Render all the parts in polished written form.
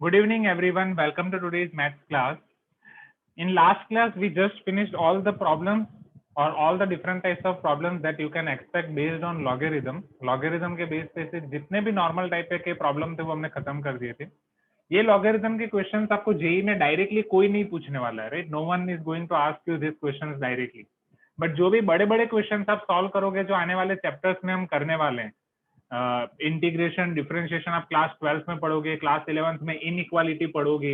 Good evening, everyone. Welcome to today's maths class. In last class, we just finished all the problems or all the different types of problems that you can expect based on logarithm. Logarithm के base पे से जितने भी normal type के problem थे वो हमने खत्म कर दिए थे. ये लॉगरिथम के क्वेश्चंस आपको जेई में डायरेक्टली कोई नहीं पूछने वाला है, right? No one is going to ask you this questions directly. But जो भी बड़े बड़े क्वेश्चंस आप सॉल्व करोगे, जो आने वाले चैप्टर्स में हम करने वाले हैं, इंटीग्रेशन डिफरेंशिएशन आप क्लास 12 में पढ़ोगे, क्लास 11 में इनइक्वालिटी पढ़ोगे,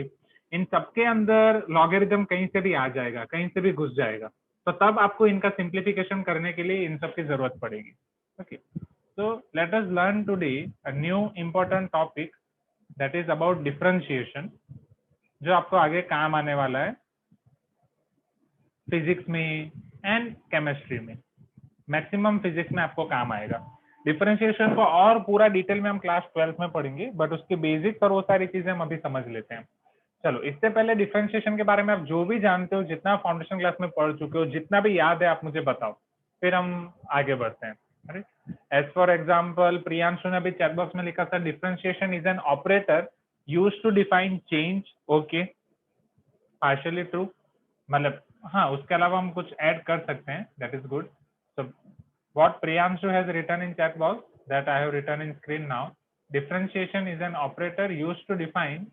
इन सबके अंदर लॉगरिथम कहीं से भी आ जाएगा, कहीं से भी घुस जाएगा. तो तब आपको इनका सिंप्लीफिकेशन करने के लिए इन सब की जरूरत पड़ेगी. Okay, so let us learn today a new important topic that is about differentiation, जो आपको आगे काम आने वाला है फिजिक्स में एंड केमिस्ट्री में. मैक्सिमम फिजिक्स में आपको काम आएगा. डिफरेंशिएशन को और पूरा डिटेल में हम क्लास 12 में पढ़ेंगे, बट उसके बेसिक्स और वो सारी चीजें हम अभी समझ लेते हैं. चलो, इससे पहले डिफरेंशिएशन के बारे में आप जो भी जानते हो, जितना फाउंडेशन क्लास में पढ़ चुके हो, जितना भी याद है, आप मुझे बताओ, फिर हम आगे बढ़ते हैं. एज फॉर एग्जाम्पल, प्रियांशु ने अभी चैट बॉक्स में लिखा था differentiation is an operator use to define change. Okay, partially true. मतलब हाँ, उसके अलावा हम कुछ ऐड कर सकते हैं. That is good. So what Priyanshu has written in chat box that I have written in screen now, differentiation is an operator used to define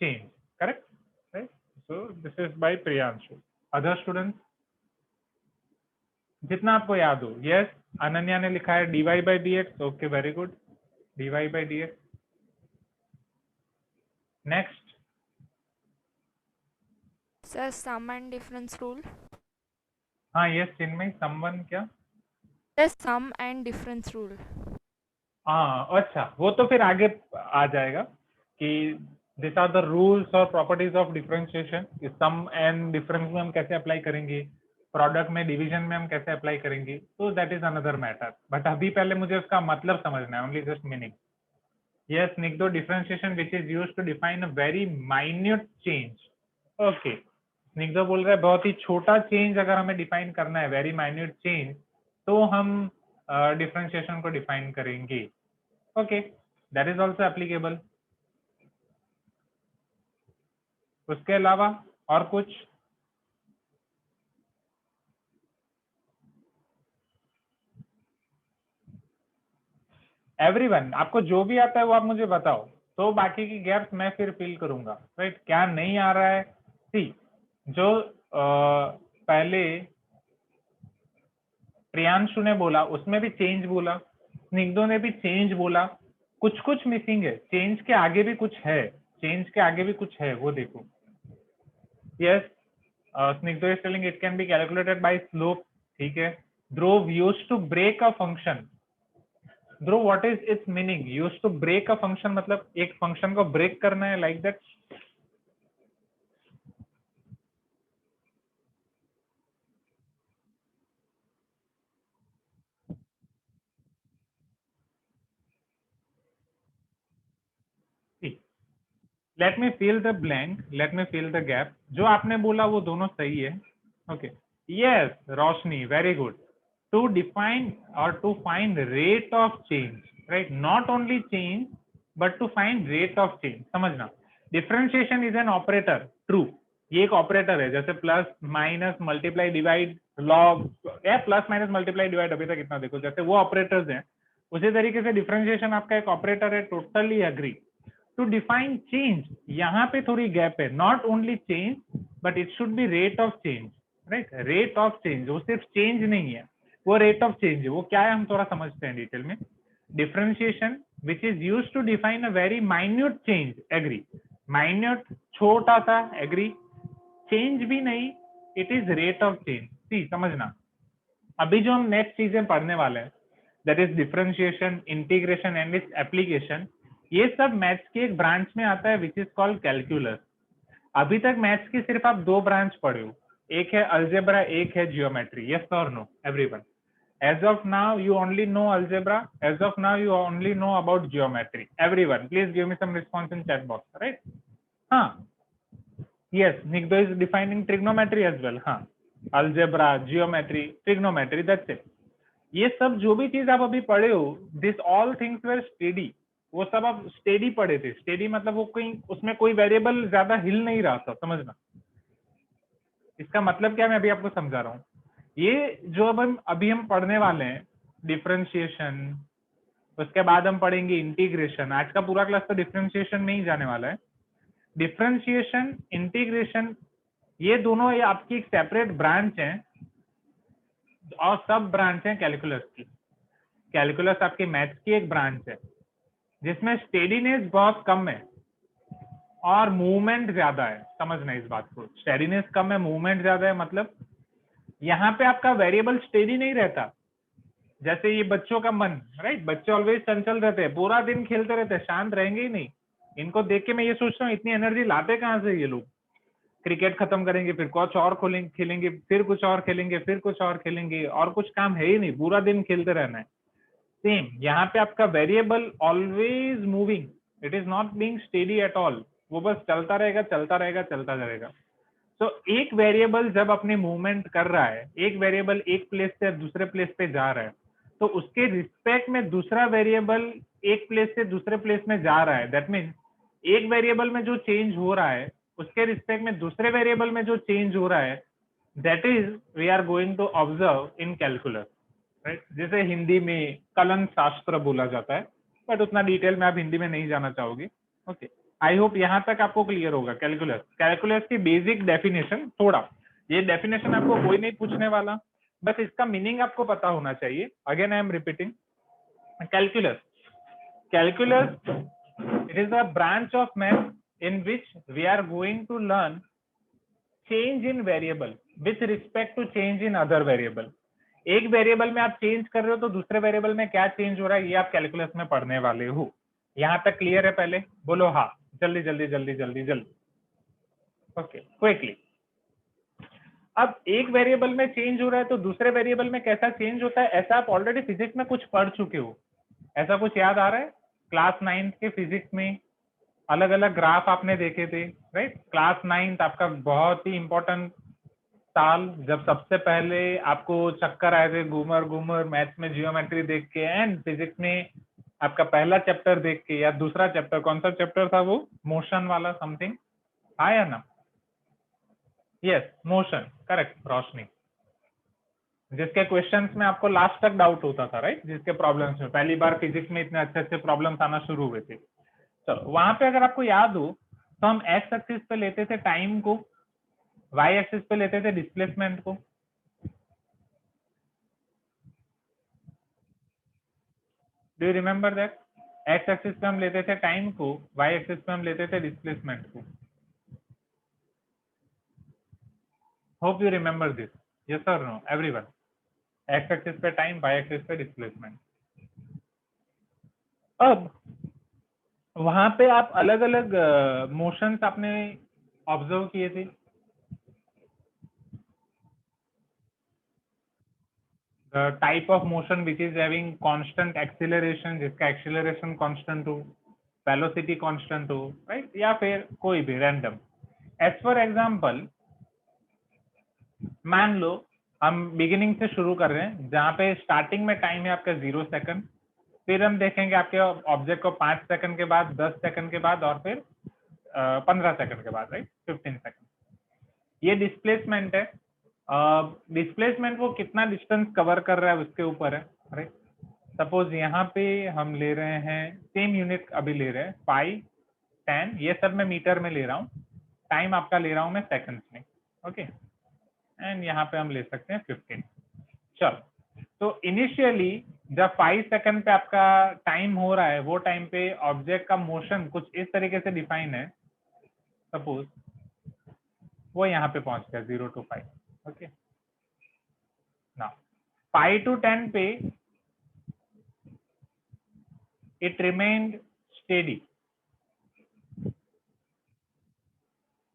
change. Correct? Right? So this is by Priyanshu. Other students, जितना आपको याद हो. Yes, Ananya ने लिखा है dy by dx. Okay, very good. dy by dx. Next. Sir, sum and difference rule. हाँ, yes, चिन्मय, someone क्या? The sum and difference rule. हाँ, अच्छा, वो तो फिर आगे आ जाएगा कि दिस आर द रूल्स और properties of differentiation. Sum and difference में हम कैसे अप्लाई करेंगे, प्रोडक्ट में, डिवीजन में हम कैसे अप्लाई करेंगे, तो that is another matter. But अभी पहले मुझे उसका मतलब समझना है, ओनली जस्ट मीनिंग. यस, निकदो, differentiation which is used to define a very minute change. Okay, निकदो बोल रहा है बहुत ही छोटा चेंज अगर हमें डिफाइन करना है, वेरी माइन्यूट चेंज, तो हम डिफरेंशिएशन को डिफाइन करेंगे. Okay, that is also applicable. उसके अलावा और कुछ? एवरीवन, आपको जो भी आता है वो आप मुझे बताओ, तो बाकी की गैप्स मैं फिर फिल करूंगा. राइट? क्या नहीं आ रहा है? सी, जो पहले प्रियांशु ने बोला उसमें भी चेंज बोला, स्निग्धो ने भी चेंज बोला. कुछ कुछ मिसिंग है, चेंज के आगे भी कुछ है, चेंज के आगे भी कुछ है, वो देखो. Yes, Snigdho is telling it can be calculated by slope. ठीक है. Dhruv, used to break a function. Dhruv, what is its meaning? Used to break a function मतलब एक फंक्शन को ब्रेक करना है, like that. Let me fill the blank, let me fill the gap. जो आपने बोला वो दोनों सही है. Okay, yes, Roshni, very good. To define और to find rate of change, right? Not only change but to find rate of change. समझना, differentiation is an operator. True, ये एक ऑपरेटर है, जैसे plus minus multiply divide log, या plus minus multiply divide, अभी तक इतना देखो, जैसे वो ऑपरेटर्स हैं, उसी तरीके से डिफरेंशिएशन आपका एक ऑपरेटर है. Totally agree. To define change, यहाँ पे थोड़ी गैप है. Not only change but it should be rate of change. Right? Rate of change, वो सिर्फ चेंज नहीं है, वो रेट ऑफ चेंज है. वो क्या है हम थोड़ा समझते हैं डिटेल में. Differentiation which is use to define a very minute change. Agree. Minute, छोटा सा, एग्री. चेंज भी नहीं, it is rate of change. See, समझना, अभी जो हम नेक्स्ट चीजें पढ़ने वाले हैं, that is differentiation, integration and its application, ये सब मैथ्स की एक ब्रांच में आता है विच इज कॉल्ड कैलकुलस. अभी तक मैथ्स की सिर्फ आप दो ब्रांच पढ़े हो, एक है अलजेब्रा, एक है जियोमेट्री. यस और no everyone? As of now you only know algebra, as of now you only know about geometry. Everyone please give me some response in chat box. Right? हाँ, yes, Nigdo is defining trigonometry as well. हाँ, algebra, geometry, trigonometry, that's it. ये सब जो भी चीज आप अभी पढ़े हो, this all things were study वो सब अब स्टेडी पड़े थे। स्टेडी मतलब वो कहीं उसमें कोई वेरिएबल ज्यादा हिल नहीं रहा था, समझना। इसका मतलब क्या, मैं अभी आपको समझा रहा हूँ। ये जो अब हम पढ़ने वाले हैं, डिफरेंशिएशन, उसके बाद हम पढ़ेंगे इंटीग्रेशन। आज का पूरा क्लास तो डिफरेंशिएशन में ही जाने वाला है। डिफरेंशिएशन, इंटीग्रेशन, ये दोनों ये आपकी एक सेपरेट ब्रांच है और सब ब्रांच है कैलकुलस की। कैलकुलस आपके मैथ्स की एक ब्रांच है जिसमें स्टेडीनेस बहुत कम है और मूवमेंट ज्यादा है। समझना इस बात को, स्टेडीनेस कम है, मूवमेंट ज्यादा है। मतलब यहाँ पे आपका वेरिएबल स्टेडी नहीं रहता। जैसे ये बच्चों का मन, राइट, बच्चे ऑलवेज चंचल रहते हैं, पूरा दिन खेलते रहते हैं, शांत रहेंगे ही नहीं। इनको देख के मैं ये सोचता हूँ इतनी एनर्जी लाते कहाँ से ये लोग। क्रिकेट खत्म करेंगे, फिर कुछ और खेलेंगे, फिर कुछ और खेलेंगे, फिर कुछ और खेलेंगे, और कुछ काम है ही नहीं, पूरा दिन खेलते रहना है। सेम यहाँ पे आपका variable always moving, it is not being steady at all. वो बस चलता रहेगा, चलता रहेगा, चलता रहेगा। तो एक वेरिएबल जब अपनी मूवमेंट कर रहा है, एक वेरिएबल एक प्लेस से दूसरे प्लेस पे जा रहा है, तो उसके रिस्पेक्ट में दूसरा वेरिएबल एक प्लेस से दूसरे प्लेस में जा रहा है। दैट मीन्स एक वेरिएबल में जो चेंज हो रहा है उसके रिस्पेक्ट में दूसरे वेरिएबल में जो चेंज हो रहा है, that is we are going to observe in calculus, right. जैसे हिंदी में कलन शास्त्र बोला जाता है, बट उतना डिटेल में आप हिंदी में नहीं जाना चाहोगे। ओके, आई होप यहाँ तक आपको क्लियर होगा। कैलकुलस, कैलकुलस की बेसिक डेफिनेशन, थोड़ा ये डेफिनेशन आपको कोई नहीं पूछने वाला, बस इसका मीनिंग आपको पता होना चाहिए। Again I am repeating, calculus, calculus, it is a branch of math in which we are going to learn change in variable with respect to change in other variable। एक वेरिएबल में आप change कर रहे हो तो दूसरे variable में क्या चेंज हो रहा है, ये आप कैलकुलस में पढ़ने वाले हो। यहाँ तक क्लियर है? पहले बोलो हाँ, जल्दी जल्दी जल्दी जल्दी जल्दी। Okay, quickly. अब एक वेरिएबल में चेंज हो रहा है तो दूसरे वेरिएबल में कैसा चेंज होता है, ऐसा आप ऑलरेडी फिजिक्स में कुछ पढ़ चुके हो। ऐसा कुछ याद आ रहा है? क्लास 9th के फिजिक्स में अलग अलग ग्राफ आपने देखे थे, राइट। क्लास 9th आपका बहुत ही इंपॉर्टेंट साल, जब सबसे पहले आपको चक्कर आए थे घूमर घूमर, मैथ्स में जियोमेट्री देख के एंड फिजिक्स में आपका पहला चैप्टर देख के, या दूसरा चैप्टर, कौन सा चैप्टर था वो, मोशन वाला समथिंग, आया ना? यस, मोशन, करेक्ट, रोशनी। जिसके क्वेश्चंस में आपको लास्ट तक डाउट होता था, राइट, जिसके प्रॉब्लम्स में पहली बार फिजिक्स में इतने अच्छे अच्छे प्रॉब्लम्स आना शुरू हुए थे। चलो, वहां पे अगर आपको याद हो तो हम एक्स एक्सिस पे लेते थे टाइम को, वाई एक्सिस पे लेते थे डिस्प्लेसमेंट को। Do you remember that? X axis पे हम लेते थे टाइम को, वाई एक्सिस पे हम लेते थे डिस्प्लेसमेंट को। Hope you remember this, yes और नो एवरीवन? एक्स एक्सिस पे टाइम, वाई एक्सिस पे डिस्प्लेसमेंट। अब वहां पे आप अलग अलग मोशंस आपने ऑब्जर्व किए थे। The type of motion which is having constant acceleration, जिसका acceleration constant हो, velocity constant हो, right, या फिर कोई भी random। As for example, मान लो हम बिगिनिंग से शुरू कर रहे हैं, जहाँ पे स्टार्टिंग में टाइम है आपका 0 सेकंड, फिर हम देखेंगे आपके ऑब्जेक्ट को 5 सेकंड के बाद, 10 सेकंड के बाद, और फिर 15 सेकंड के बाद, राइट, 15 सेकंड। ये डिस्प्लेसमेंट है। डिस्प्लेसमेंट वो कितना डिस्टेंस कवर कर रहा है उसके ऊपर है, राइट। सपोज यहाँ पे हम ले रहे हैं सेम यूनिट, अभी ले रहे हैं 5, 10, ये सब मैं मीटर में ले रहा हूँ, टाइम आपका ले रहा हूँ मैं सेकंड्स में। ओके, एंड यहाँ पे हम ले सकते हैं 15। चलो, तो इनिशियली जब 5 सेकंड पे आपका टाइम हो रहा है, वो टाइम पे ऑब्जेक्ट का मोशन कुछ इस तरीके से डिफाइन है। सपोज वो यहाँ पे पहुंच गया 0 to 5। ओके, ना 5 to 10 पे it remained steady,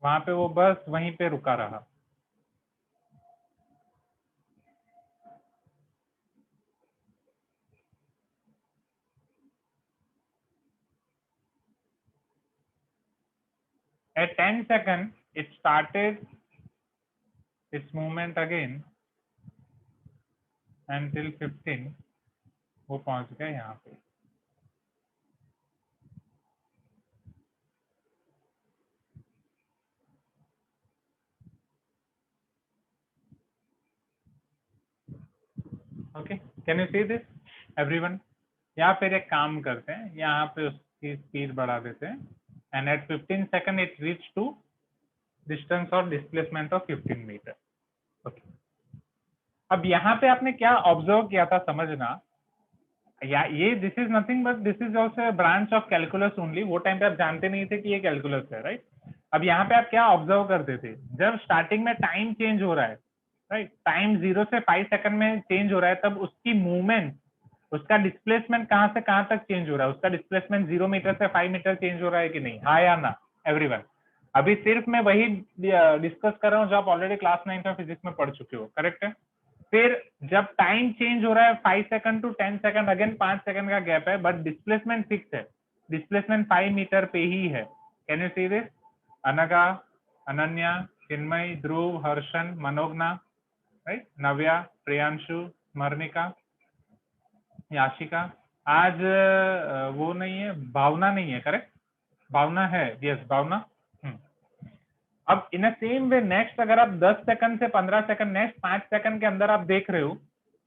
वहां पे वो बस वहीं पे रुका रहा। At 10 seconds it started its movement again until 15, वो पहुंच गया यहाँ पे। Okay, can you see this everyone? या फिर एक काम करते हैं, यहाँ पे उसकी स्पीड बढ़ा देते हैं and at 15 second it reach to distance और डिस्प्लेसमेंट ऑफ 15 मीटर। ओके, अब यहाँ पे आपने क्या ऑब्जर्व किया था समझना, या ये this is nothing but this is also branch of calculus only. वो टाइम पे आप जानते नहीं थे कि ये कैलकुलस है, राइट? अब यहाँ पे आप क्या ऑब्जर्व करते थे, जब स्टार्टिंग में टाइम चेंज हो रहा है, राइट, टाइम 0 से 5 सेकंड में चेंज हो रहा है, तब उसकी मूवमेंट, उसका डिस्प्लेसमेंट कहाँ से कहाँ तक चेंज हो रहा है, उसका डिस्प्लेसमेंट 0 मीटर से 5 मीटर चेंज हो रहा है कि नहीं, हाँ या ना एवरीवन? अभी सिर्फ मैं वही डिस्कस कर रहा हूँ जो आप ऑलरेडी क्लास 9 में फिजिक्स में पढ़ चुके हो, करेक्ट है? फिर जब टाइम चेंज हो रहा है 5 second to 10 second, again 5 second का गैप है, बट डिस्प्लेसमेंट फिक्स है, डिस्प्लेसमेंट 5 मीटर पे ही है। Can you see this? Anaga, Ananya, Chinmay, Dhruv, Harshan, Manogna, right, Navya, Priyanshu, Smaranika, Yashika. आज वो नहीं है, भावना नहीं है, करेक्ट? भावना है, यस भावना। अब इन अ सेम वे नेक्स्ट, अगर आप 10 सेकंड से 15 सेकंड, नेक्स्ट 5 सेकंड के अंदर आप देख रहे हो,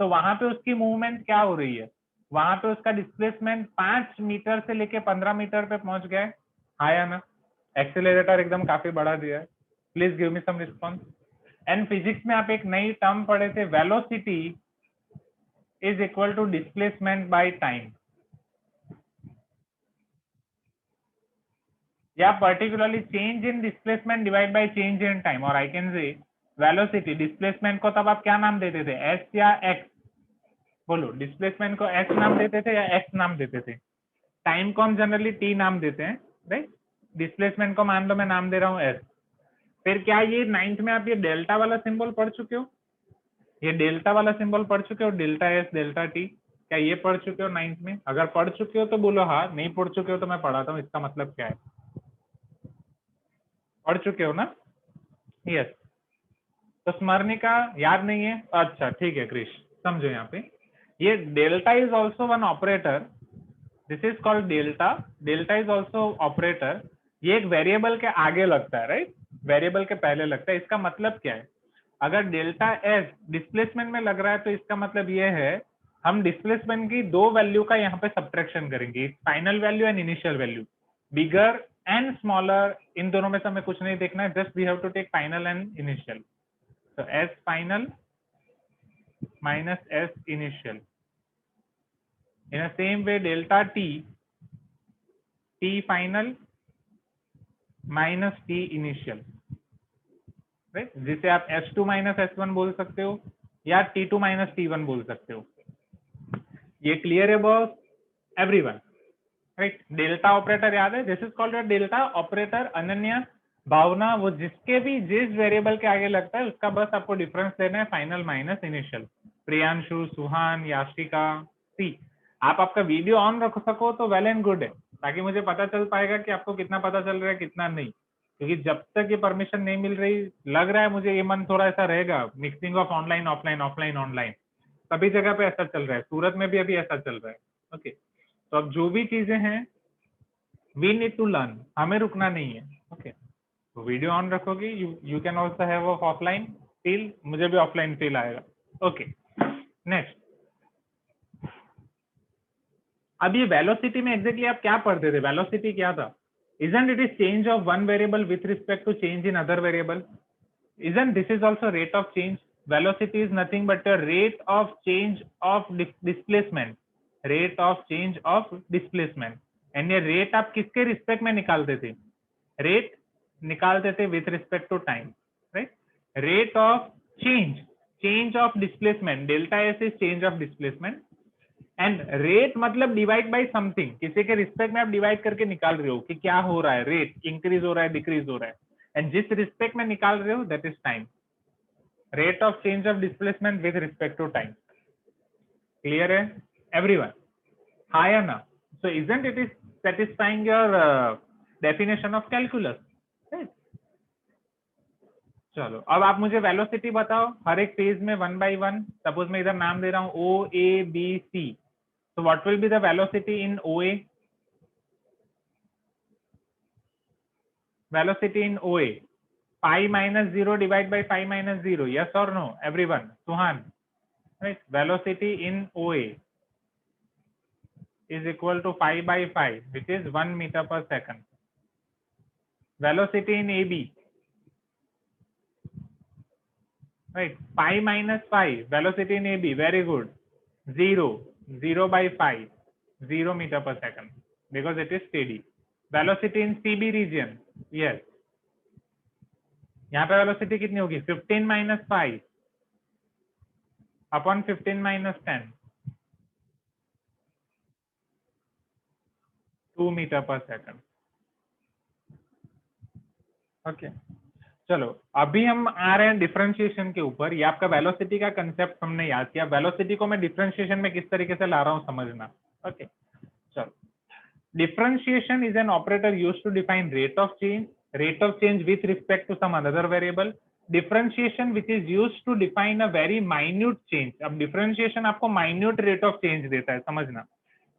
तो वहां पे उसकी मूवमेंट क्या हो रही है, वहां पे उसका डिस्प्लेसमेंट 5 मीटर से लेके 15 मीटर पे पहुंच गया है, हाँ या ना? एक्सेलरेटर एकदम काफी बढ़ा दिया है। Please give me some response. And physics में आप एक नई टर्म पढ़े थे, velocity is equal to displacement by time, या particularly change in displacement divide by change in time, और I can say velocity, displacement को तब आप क्या नाम देते थे, एस या एक्स? बोलो, डिस्प्लेसमेंट को एस नाम देते थे या एक्स नाम देते थे? टाइम को हम जनरली टी नाम देते हैं, राइट? डिस्प्लेसमेंट को मान लो मैं नाम दे रहा हूँ एस। फिर क्या ये 9th में आप ये डेल्टा वाला सिंबल पढ़ चुके हो? ये डेल्टा वाला सिंबल पढ़ चुके हो, डेल्टा एस डेल्टा टी, क्या ये पढ़ चुके हो 9th में? अगर पढ़ चुके हो तो बोलो हाँ, नहीं पढ़ चुके हो तो मैं पढ़ाता हूँ, इसका मतलब क्या है? पढ़ चुके हो ना? यस। तो स्मरणिका याद नहीं है, अच्छा ठीक है क्रिश, समझो यहाँ पे ये delta is also one operator, this is called delta, delta is also operator. ये एक वेरिएबल के आगे लगता है, राइट, वेरिएबल के पहले लगता है। इसका मतलब क्या है, अगर डेल्टा एस डिस्प्लेसमेंट में लग रहा है तो इसका मतलब ये है हम डिस्प्लेसमेंट की दो वैल्यू का यहाँ पे सब्ट्रैक्शन करेंगे, final value and initial value, bigger and smaller, इन दोनों में से हमें कुछ नहीं देखना है, just we have to take final and initial. So S final minus S initial. In the same way, delta T, T final minus T initial, right? जिसे आप S2 minus S1 बोल सकते हो या T2 minus T1 बोल सकते हो। ये क्लियर है boss everyone, right? Delta operator याद है, this is called delta operator. Ananya, Bhavna, वो जिसके भी जिस वेरिएबल के आगे लगता है उसका बस आपको डिफरेंस देना है, final minus initial. Priyanshu, Suhan, Yashika, सी, आप आपका वीडियो ऑन रख सको तो वेल एंड गुड है, ताकि मुझे पता चल पाएगा कि आपको कितना पता चल रहा है कितना नहीं, क्योंकि जब तक ये परमिशन नहीं मिल रही, लग रहा है मुझे ये मन थोड़ा ऐसा रहेगा, mixing of online offline offline online, सभी जगह पे ऐसा चल रहा है, सूरत में भी अभी ऐसा चल रहा है। ओके, तो अब जो भी चीजें हैं वी नीड टू लर्न, हमें रुकना नहीं है। ओके, तो वीडियो ऑन रखोगी, you can also have offline feel, मुझे भी ऑफलाइन फील आएगा। Okay, next. अब ये वेलोसिटी में एग्जैक्टली आप क्या पढ़ते थे, वेलोसिटी क्या था? isn't it is change of one variable with respect to change in other variable? Isn't this is also rate of change? Velocity is nothing but a rate of change of displacement, rate of change of displacement। And ये rate आप किसके respect में निकालते थे? Rate निकालते थे with respect to time, right? Rate of change, change of displacement, delta S is change of displacement, and rate मतलब divide by something, किसी के रिस्पेक्ट में आप डिवाइड करके निकाल रहे हो कि क्या हो रहा है, रेट इंक्रीज हो रहा है डिक्रीज हो रहा है, एंड जिस रिस्पेक्ट में निकाल रहे हो that is time, rate of change of displacement with respect to time. Clear है एवरीवन, हाँ या ना? So isn't it is satisfying your definition of calculus? चलो अब आप मुझे वेलोसिटी बताओ हर एक फेज में वन बाय वन। सपोज मैं इधर नाम दे रहा हूँ O A B C, so what will be the velocity in OA? Velocity in OA, pi minus 0 divided by pi minus 0, yes or no everyone? Suhan, right? Velocity in OA is equal to 5 by 5, which is 1 meter per second. Velocity in AB, right? Pi minus 5, velocity in AB, very good. 0 by 5, 0 meter per second, because it is steady. Velocity in CB region, yes. यहाँ पे velocity कितनी होगी 15 minus 5 upon 15 minus 10, 2 metre पर second. Okay, चलो अभी हम आ रहे हैं डिफरेंशिएशन के ऊपर। ये आपका वेलोसिटी का कंसेप्ट हमने याद किया। वेलोसिटी को मैं डिफरेंशिएशन में किस तरीके से ला रहा हूँ समझना। ओके, चलो differentiation is an operator used to define rate of change with respect to some other variable. Differentiation which is used to define a very minute change. अब डिफरेंशिएशन आपको माइन्यूट रेट ऑफ चेंज देता है, समझना,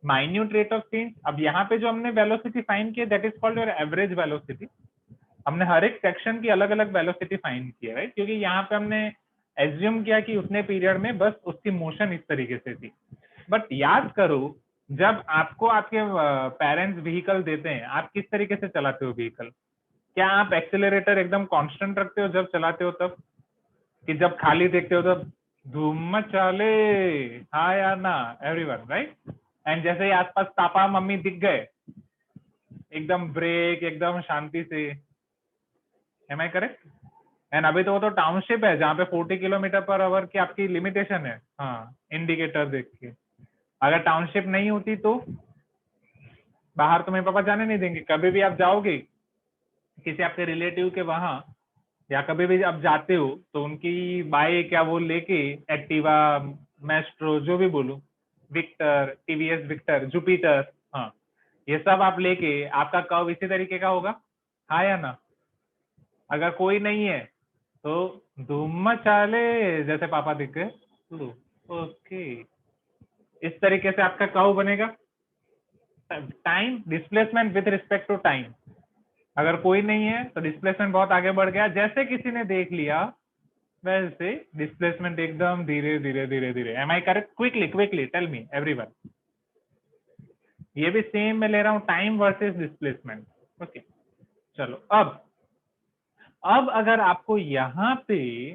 minute rate of change. अब यहाँ पे जो हमने वेलोसिटी फाइंड किया that is called your average velocity. हमने हर एक सेक्शन की अलग अलग वेलोसिटी फाइंड की है, राइट, क्योंकि यहाँ पे हमने एज्यूम किया कि उतने पीरियड में बस उसकी मोशन इस तरीके से थी। बट याद करो, जब आपको आपके पेरेंट्स व्हीकल देते हैं, आप किस तरीके से चलाते हो व्हीकल? क्या आप एक्सेलरेटर एकदम कांस्टेंट रखते हो जब चलाते हो तब, कि जब खाली देखते हो तब धूम चले, हाँ या ना एवरीवन, राइट? एंड जैसे ही आसपास पापा मम्मी दिख गए, एकदम ब्रेक, एकदम शांति से। M I correct? एंड अभी तो वो तो टाउनशिप है जहाँ पे 40 किलोमीटर पर आवर की आपकी लिमिटेशन है, हाँ, इंडिकेटर देख के। अगर टाउनशिप नहीं होती तो बाहर तुम्हें पापा जाने नहीं देंगे। कभी भी आप जाओगे किसी आपके रिलेटिव के वहां, या कभी भी आप जाते हो तो उनकी बाइक या वो लेके एक्टिवा, मेस्ट्रो, जो भी बोलो, विक्टर, टीवीएस विक्टर, जुपिटर, हाँ, ये सब आप लेके, आपका कर्व इसी तरीके का होगा, हाँ या ना? अगर कोई नहीं है तो धूम चाले, जैसे पापा दिख गए, ओके, इस तरीके से आपका कर्व बनेगा। Time displacement with respect to time. अगर कोई नहीं है तो डिस्प्लेसमेंट बहुत आगे बढ़ गया, जैसे किसी ने देख लिया वैसे डिस्प्लेसमेंट एकदम धीरे धीरे धीरे धीरे। Am I correct? Quickly quickly tell me everyone. ये भी सेम मैं ले रहा हूं, टाइम वर्सेस डिस्प्लेसमेंट। ओके, चलो अब अगर आपको यहाँ पे,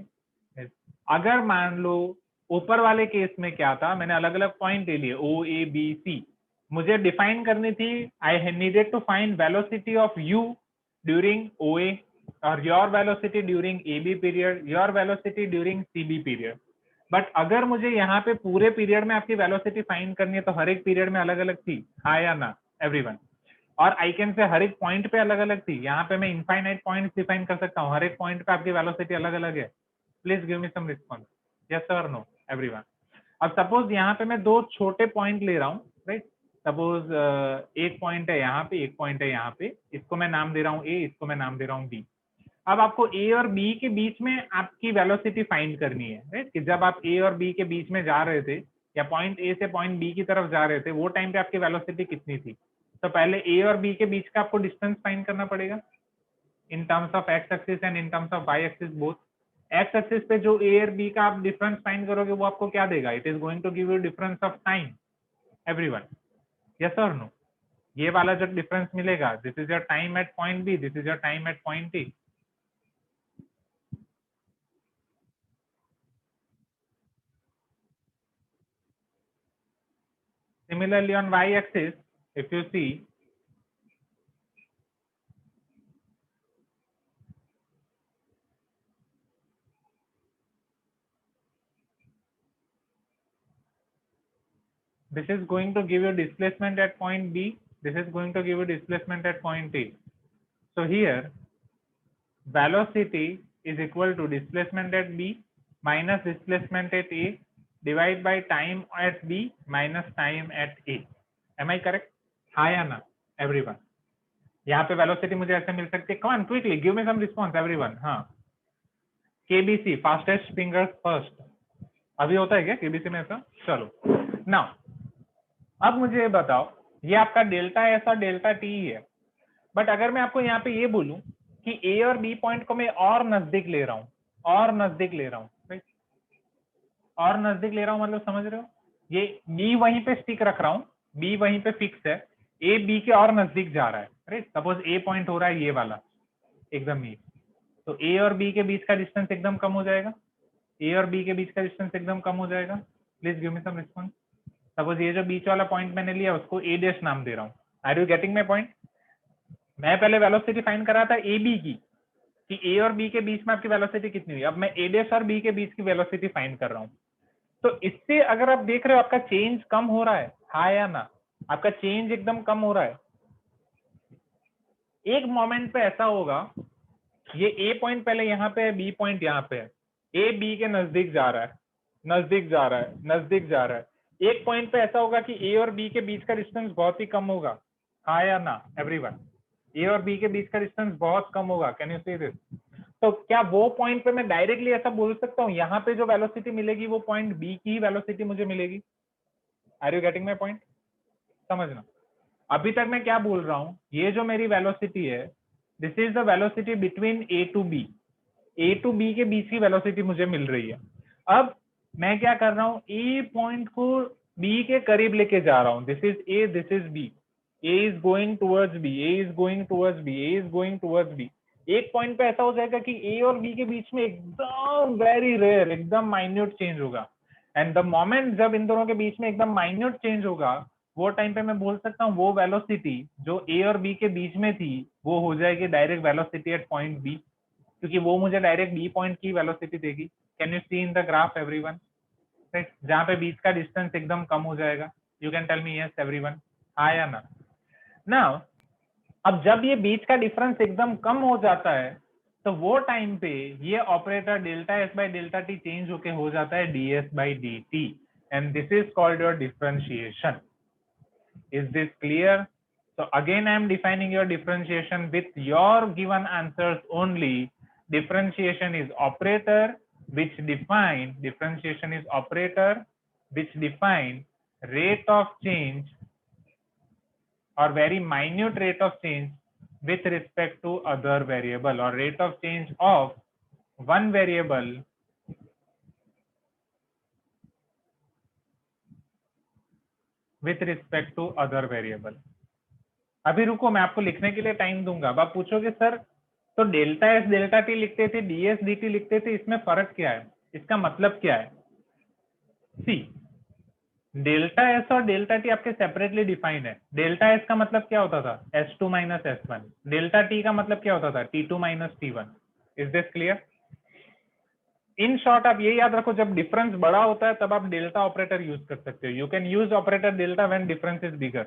अगर मान लो ऊपर वाले केस में क्या था, मैंने अलग अलग पॉइंट ले लिए ओ ए बी सी, मुझे डिफाइन करनी थी, I needed to find velocity of you during O A, और your velocity during A B period, your velocity during C B period. But अगर मुझे यहाँ पे पूरे पीरियड में आपकी वेलोसिटी फाइंड करनी है तो हर एक पीरियड में अलग अलग थी, हाँ या ना एवरीवन? और आई कैन से हर एक पॉइंट पे अलग अलग थी। यहाँ पे मैं इनफाइनाइट पॉइंट डिफाइन कर सकता हूँ, हर एक पॉइंट पे आपकी वेलोसिटी अलग अलग है। Please give me some response, yes और नो एवरीवन। अब सपोज यहाँ पे मैं दो छोटे पॉइंट ले रहा हूँ, राइट? सपोज एक पॉइंट है यहाँ पे, एक पॉइंट है यहाँ पे, इसको मैं नाम दे रहा हूँ ए, इसको मैं नाम दे रहा हूँ बी। अब आपको ए और बी के बीच में आपकी वेलोसिटी फाइंड करनी है, राइट? कि जब आप ए और बी के बीच में जा रहे थे, या पॉइंट ए से पॉइंट बी की तरफ जा रहे थे, वो टाइम पे आपकी वेलोसिटी कितनी थी? तो पहले ए और बी के बीच का आपको डिस्टेंस फाइंड करना पड़ेगा in terms of X axis and in terms of Y axis both. X axis पे जो ए और बी का आप डिफरेंस फाइंड करोगे वो आपको क्या देगा? It is going to give you difference of time everyone, yes और नो? ये वाला जो डिफरेंस मिलेगा, this is your time at point B, this is your time at point A. Similarly on y axis, if you see, this is going to give you displacement at point B, this is going to give you displacement at point A. So here velocity is equal to displacement at B minus displacement at A divided by time at B minus time at A. Am I correct? हाँ या ना everyone? यहाँ पे velocity मुझे ऐसे मिल सकती है, come on quickly give me some response everyone। हाँ, KBC fastest fingers first, अभी होता है क्या केबीसी में ऐसा? चलो नाउ अब मुझे ये बताओ, ये आपका डेल्टा एस और डेल्टा टी है, बट अगर मैं आपको यहाँ पे ये बोलूं कि ए और बी पॉइंट को मैं और नजदीक ले रहा हूँ, और नजदीक ले रहा हूँ, और नजदीक ले रहा हूँ मतलब समझ रहे हो, ये बी वहीं पे स्टिक रख रहा हूँ, बी वहीं पे फिक्स है, ए बी के और नजदीक जा रहा है, राइट। सपोज ए पॉइंट हो रहा है ये वाला एकदम ही, तो ए और बी के बीच का डिस्टेंस एकदम कम हो जाएगा, ए और बी के बीच का डिस्टेंस एकदम कम हो जाएगा। Please give me some response. Suppose ये जो बीच वाला पॉइंट मैंने लिया उसको ए डैश नाम दे रहा हूँ। Are you getting my point? मैं पहले वेलोसिटी फाइंड कर रहा था ए बी की, कि ए और बी के बीच में आपकी वेलोसिटी कितनी हुई, अब मैं ए डैश और बी के बीच की वेलोसिटी फाइंड कर रहा हूँ। तो इससे अगर आप देख रहे हो आपका चेंज कम हो रहा है, हाँ या ना, आपका चेंज एकदम कम हो रहा है। एक मोमेंट पे ऐसा होगा, ये ए पॉइंट पहले यहाँ पे है, बी पॉइंट यहाँ पे है, ए बी के नजदीक जा रहा है, नजदीक जा रहा है, नजदीक जा रहा है। एक पॉइंट पे ऐसा होगा कि ए और बी के बीच का डिस्टेंस बहुत ही कम होगा, हाँ या ना एवरीवन? ए और बी के बीच का डिस्टेंस बहुत कम होगा, कैन यू सी दिस? तो क्या वो पॉइंट पे मैं डायरेक्टली ऐसा बोल सकता हूँ यहाँ पे जो वेलोसिटी मिलेगी वो पॉइंट बी की ही वेलोसिटी मुझे मिलेगी? Are you getting my point? समझना, अभी तक मैं क्या बोल रहा हूँ, ये जो मेरी वेलोसिटी है, this is the velocity between A to B, A to B के बीच की वेलोसिटी मुझे मिल रही है। अब मैं क्या कर रहा हूँ, ए पॉइंट को बी के करीब लेके जा रहा हूँ, this is A, this is B, A is going towards B, A is going towards B, A is going towards B. एक पॉइंट पे ऐसा हो जाएगा कि ए और बी के बीच में एकदम वेरी रेयर, एकदम माइन्यूट चेंज होगा, एंड द मोमेंट जब इन दोनों के बीच में एकदम माइन्यूट चेंज होगा, वो टाइम पे मैं बोल सकता हूँ वो वेलोसिटी जो ए और बी के बीच में थी वो हो जाएगी direct velocity at point B, क्योंकि वो मुझे डायरेक्ट बी पॉइंट की वेलोसिटी देगी। Can you see in the graph everyone? Right, जहाँ पे बीच का डिस्टेंस एकदम कम हो जाएगा। You can tell me yes everyone, हाँ या ना? नाउ अब जब ये बीच का डिफरेंस एकदम कम हो जाता है तो वो टाइम पे ये operator delta S by delta T change होके हो जाता है D S by D T, and this is called your differentiation. Is this clear? So again, I am defining your differentiation with your given answers only. Differentiation is operator which define rate of change or very minute rate of change with respect to other variable, or rate of change of one variable with respect to other variable. अभी रुको, मैं आपको लिखने के लिए time दूंगा। अब आप पूछोगे सर तो डेल्टा एस डेल्टा टी लिखते थे, डीएस डी लिखते थे, इसमें फर्क क्या है, इसका मतलब क्या है? सी, डेल्टा एस और डेल्टा टी आपके सेपरेटली डिफाइंड है। डेल्टा एस का मतलब क्या होता था, S2 minus S1। Delta T का मतलब क्या होता था, T2 minus T1। Is this clear? In short आप ये याद रखो, जब डिफरेंस बड़ा होता है तब आप डेल्टा ऑपरेटर यूज कर सकते हो। You can use operator delta when difference is bigger.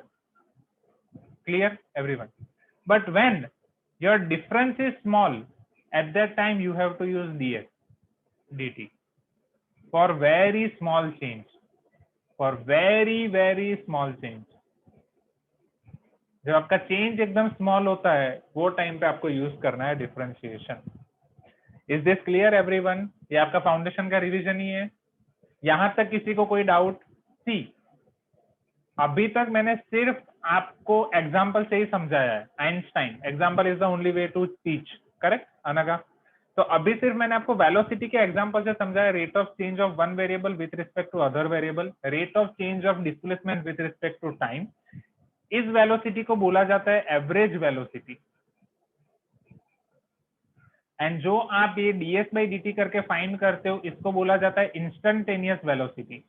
Clear everyone? But when your difference is small, at that time you have to use ds dt for very small change, for very small change। जब आपका change एकदम small होता है वो time पे आपको use करना है differentiation. Is this clear everyone? ये आपका फाउंडेशन का रिवीजन ही है। यहां तक किसी को कोई डाउट? सी, अभी तक मैंने सिर्फ आपको एग्जाम्पल से ही समझाया है। Einstein, example is the only way to teach, correct Anaga? तो अभी सिर्फ मैंने आपको वेलोसिटी के एग्जाम्पल से समझाया, rate of change of one variable with respect to other variable, rate of change of displacement with respect to time. इस velocity को बोला जाता है एवरेज वेलोसिटी, एंड जो आप ये ds बाई dt करके फाइंड करते हो इसको बोला जाता है इंस्टेंटेनियस वेलोसिटी।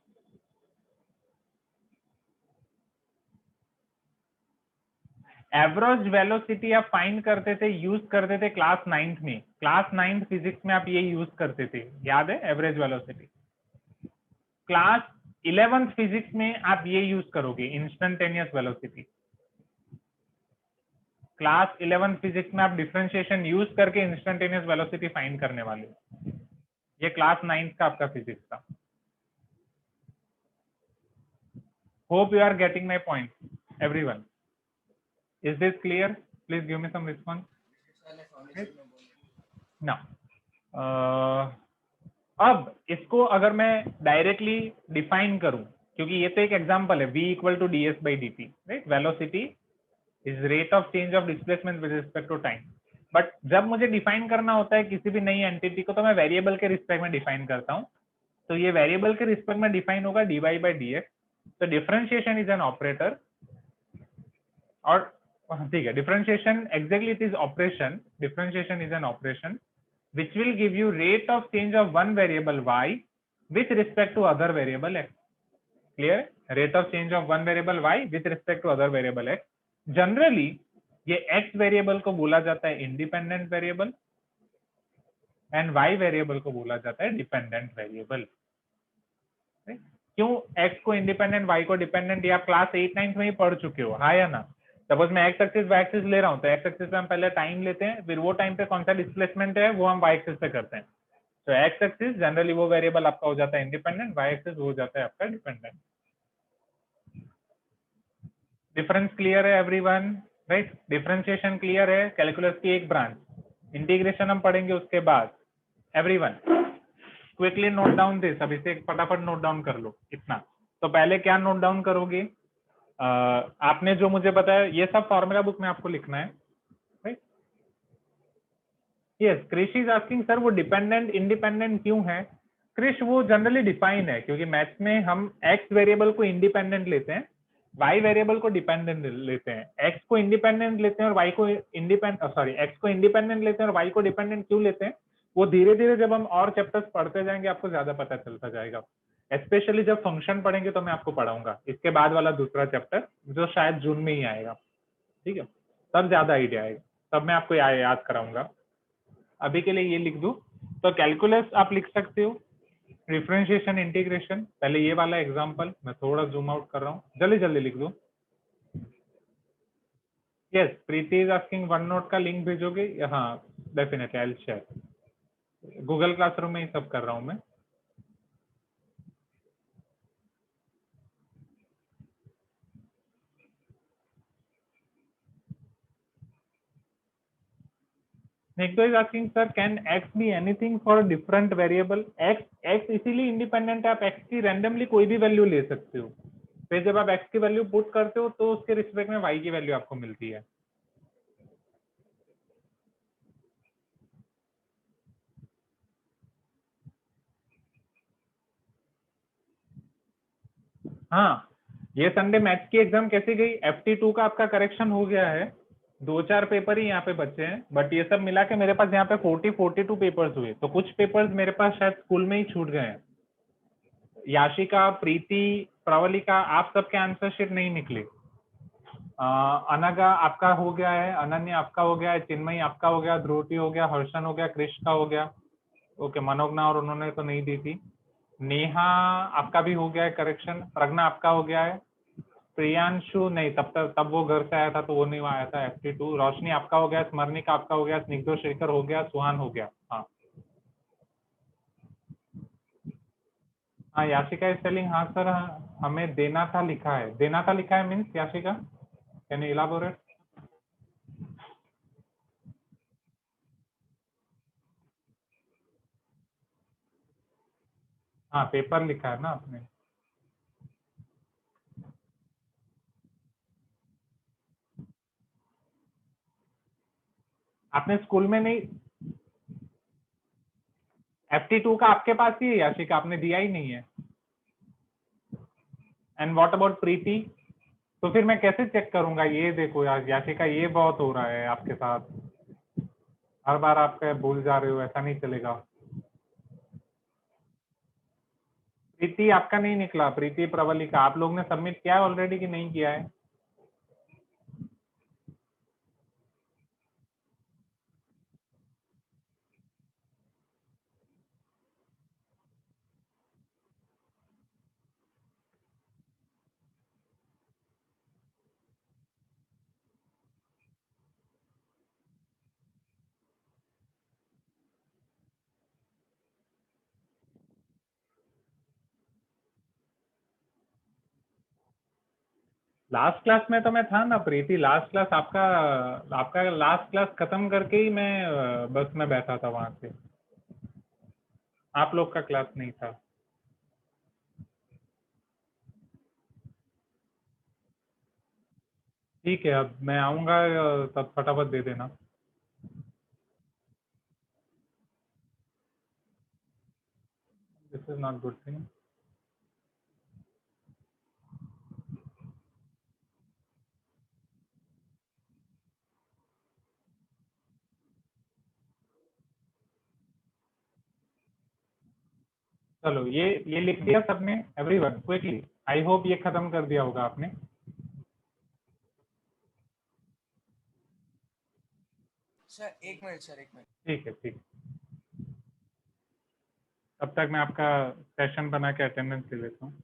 एवरेज वेलोसिटी आप फाइंड करते थे, यूज करते थे क्लास 9th में, क्लास 9th फिजिक्स में आप ये यूज करते थे, याद है average velocity? Class 11th physics में आप ये यूज करोगे instantaneous velocity. Class 11th physics में आप डिफरेंशिएशन यूज करके इंस्टेंटेनियस वेलोसिटी फाइंड करने वाले हो। ये क्लास 9th का आपका फिजिक्स था। Hope you are getting my point everyone? Is this clear? Please give me some response. Now, अब इसको अगर मैं डायरेक्टली डिफाइन करूं, क्योंकि ये तो एक एग्जांपल है, v equal to ds by dt, राइट? Velocity is rate of change of displacement with respect to time. But जब मुझे डिफाइन करना होता है किसी भी नई एंटिटी को, तो मैं वेरिएबल के रिस्पेक्ट में डिफाइन करता हूं। तो ये वेरिएबल के रिस्पेक्ट में डिफाइन होगा dy by dx. तो डिफरेंशिएशन इज एन ऑपरेटर, और ठीक है, differentiation exactly it is operation. Differentiation is an operation which will give you rate of change of one variable y with respect to other variable x. Clear? Rate of change of one variable y with respect to other variable x. Generally ये x variable को बोला जाता है independent variable and y variable को बोला जाता है dependent variable. क्यों x को इंडिपेंडेंट y को डिपेंडेंट, ये आप क्लास 8-9 में ही पढ़ चुके हो, हाँ या ना. सपोज मैं x एक्सिस y एक्सिस ले रहा हूँ, तो x एक्सिस पे हम पहले टाइम लेते हैं, फिर वो टाइम पे कौन सा डिस्प्लेसमेंट है वो हम y एक्सिस पे करते हैं. तो x एक्सिस जनरली वो वेरिएबल आपका हो जाता है इंडिपेंडेंट, y एक्सिस हो जाता है आपका डिपेंडेंट. डिफरेंस क्लियर है एवरीवन? राइट, डिफरेंशिएशन क्लियर है, कैलकुलस की एक ब्रांच. इंटीग्रेशन हम पढ़ेंगे उसके बाद. Everyone quickly note down this, अभी से फटाफट नोट डाउन कर लो इतना. तो पहले क्या नोट डाउन करोगे, आपने जो मुझे बताया ये सब फॉर्मूला बुक में आपको लिखना है. Right, yes. Krish is asking sir वो डिपेंडेंट इंडिपेंडेंट क्यों है. क्रिश वो जनरली डिफाइन है क्योंकि मैथ्स में हम x वेरिएबल को इंडिपेंडेंट लेते हैं, y वेरिएबल को डिपेंडेंट लेते हैं. x को इंडिपेंडेंट लेते हैं और y को x को इंडिपेंडेंट लेते हैं और y को डिपेंडेंट क्यों लेते हैं, वो धीरे धीरे जब हम और चैप्टर्स पढ़ते जाएंगे आपको ज्यादा पता चलता जाएगा. स्पेशली जब फंक्शन पढ़ेंगे तो मैं आपको पढ़ाऊंगा इसके बाद वाला दूसरा चैप्टर जो शायद जून में ही आएगा. ठीक है, तब ज्यादा आइडिया आएगा, तब मैं आपको याद कराऊंगा. अभी के लिए ये लिख दूं. तो कैलकुलस आप लिख सकते हो, डिफरेंशिएशन, इंटीग्रेशन. पहले ये वाला एग्जांपल मैं थोड़ा जूम आउट कर रहा हूँ, जल्दी जल्दी लिख दो. Yes, Preeti is asking one note का लिंक भेजोगे. हाँ definitely I will share. Google classroom में ही सब कर रहा हूँ मैं. Nico is asking sir can x be anything for a different variable. x इसीलिए इंडिपेंडेंट है, आप x की रैंडमली कोई भी वैल्यू ले सकते हो. फिर जब आप x की वैल्यू पुट करते हो तो उसके रिस्पेक्ट में y की वैल्यू आपको मिलती है. हाँ, ये संडे मैथ्स की एग्जाम कैसी गई. FT2 का आपका करेक्शन हो गया है, 2-4 पेपर ही यहाँ पे बचे हैं, बट ये सब मिला के मेरे पास यहाँ पे 42 पेपर्स हुए. तो कुछ पेपर्स मेरे पास शायद स्कूल में ही छूट गए हैं. याशिका, प्रीति, प्रवलिका, आप सबके आंसर शीट नहीं निकले. अनगा आपका हो गया है, अनन्या आपका हो गया है, चिन्मयी आपका हो गया, ध्रुवती हो गया, हर्षन हो गया, कृष का हो गया. ओके, मनोगना और उन्होंने तो नहीं दी थी. नेहा आपका भी हो गया है करेक्शन. प्रज्ञा आपका हो गया है. प्रियांशु नहीं, तब वो घर से आया था तो वो नहीं आया था. FT2. रोशनी आपका हो गया, स्मरणिका आपका हो गया, स्निग्धो शेखर हो गया, सुहान हो गया. हाँ हाँ, याशिका इज टेलिंग हाँ सर हमें देना था लिखा है. देना था लिखा है means Yashika can you elaborate. हाँ, पेपर लिखा है ना आपने. आपने स्कूल में नहीं, FT2 का आपके पास ही है याशिका, आपने दिया ही नहीं है. एंड व्हाट अबाउट प्रीति. तो फिर मैं कैसे चेक करूंगा. ये देखो यार याशिका, ये बहुत हो रहा है आपके साथ, हर बार आप भूल जा रहे हो, ऐसा नहीं चलेगा. प्रीति आपका नहीं निकला. प्रीति, प्रवलिका, आप लोग ने सबमिट किया है ऑलरेडी कि नहीं किया है. लास्ट क्लास में तो मैं था ना प्रीति. लास्ट क्लास आपका आपका लास्ट क्लास खत्म करके ही मैं बस में बैठा था वहां से. आप लोग का क्लास नहीं था. ठीक है, अब मैं आऊंगा तब फटाफट दे देना. This is not good thing. चलो ये लिख दिया सबने एवरीवन क्विकली. आई होप ये खत्म कर दिया होगा आपने. सर एक मिनट. ठीक है ठीक. तब तक मैं आपका सेशन बना के अटेंडेंस ले लेता हूँ.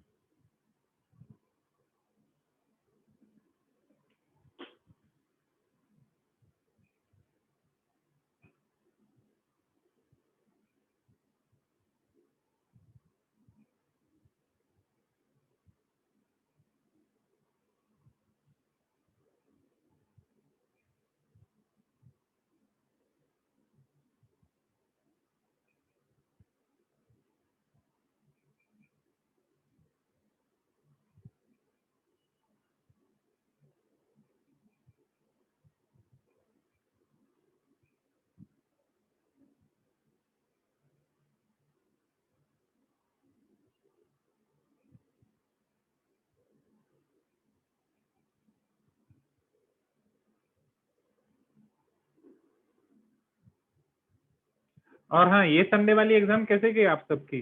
और हाँ, ये संडे वाली एग्जाम कैसे गई आप सबकी?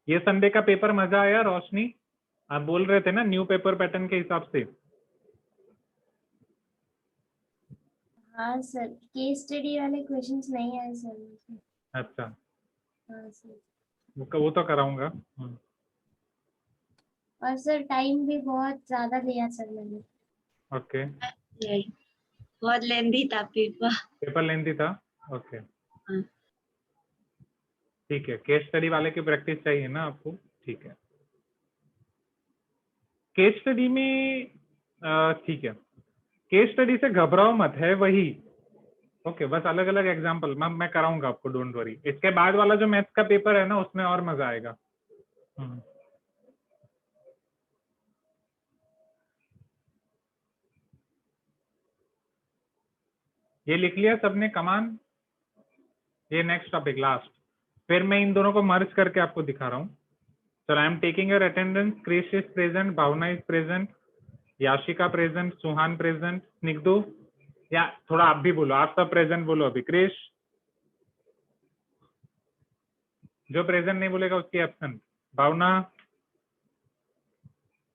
ये संडे का पेपर मजा आया रोशनी? आप बोल रहे थे ना न्यू पेपर पैटर्न के हिसाब से. हाँ सर, केस स्टडी वाले क्वेश्चंस नहीं आए सर. अच्छा, हाँ सर. वो तो कराऊंगा. और सर टाइम भी बहुत ज्यादा लिया सर मैंने. ओके. बहुत लेंदी था पेपर लेंथी था. ओके. हाँ. ठीक है, केस स्टडी वाले की प्रैक्टिस चाहिए ना आपको. ठीक है, केस स्टडी में ठीक है, केस स्टडी से घबराओ मत, है वही. ओके, बस अलग अलग एग्जांपल मैं कराऊंगा आपको, डोंट वरी. इसके बाद वाला जो मैथ्स का पेपर है ना, उसमें और मजा आएगा. ये लिख लिया सबने कमान? ये नेक्स्ट टॉपिक लास्ट. फिर मैं इन दोनों को मर्ज करके आपको दिखा रहा हूँ. Sir I am taking your attendance. Krish is present, Bhavna is present, Yashika present, Suhan present, Snigdhu, या थोड़ा आप भी बोलो, आप सब प्रेजेंट बोलो अभी. क्रिश, जो प्रेजेंट नहीं बोलेगा उसकी एब्सेंट. भावना,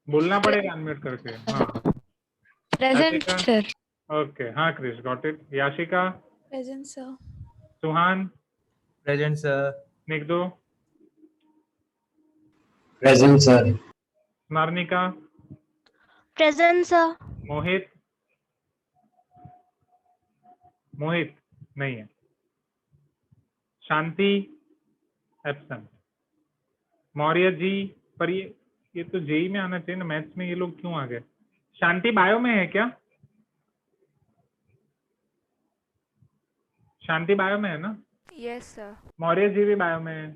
बोलना पड़ेगा अनम्यूट करके. हाँ, Present, sir. ओके. हाँ Krish, got it. Yashika, Present, sir. Suhan, present sir. Snigdhu, present sir. Smaranika, Present, sir. Mohit, Mohit नहीं है. शांति एब्सेंट. मौर्य जी, पर ये तो जेई में आना चाहिए ना, मैथ्स में ये लोग क्यों आ गए? शांति बायो में है क्या? शांति बायो में है ना? Yes, sir. मौर्य जी भी बायो में है.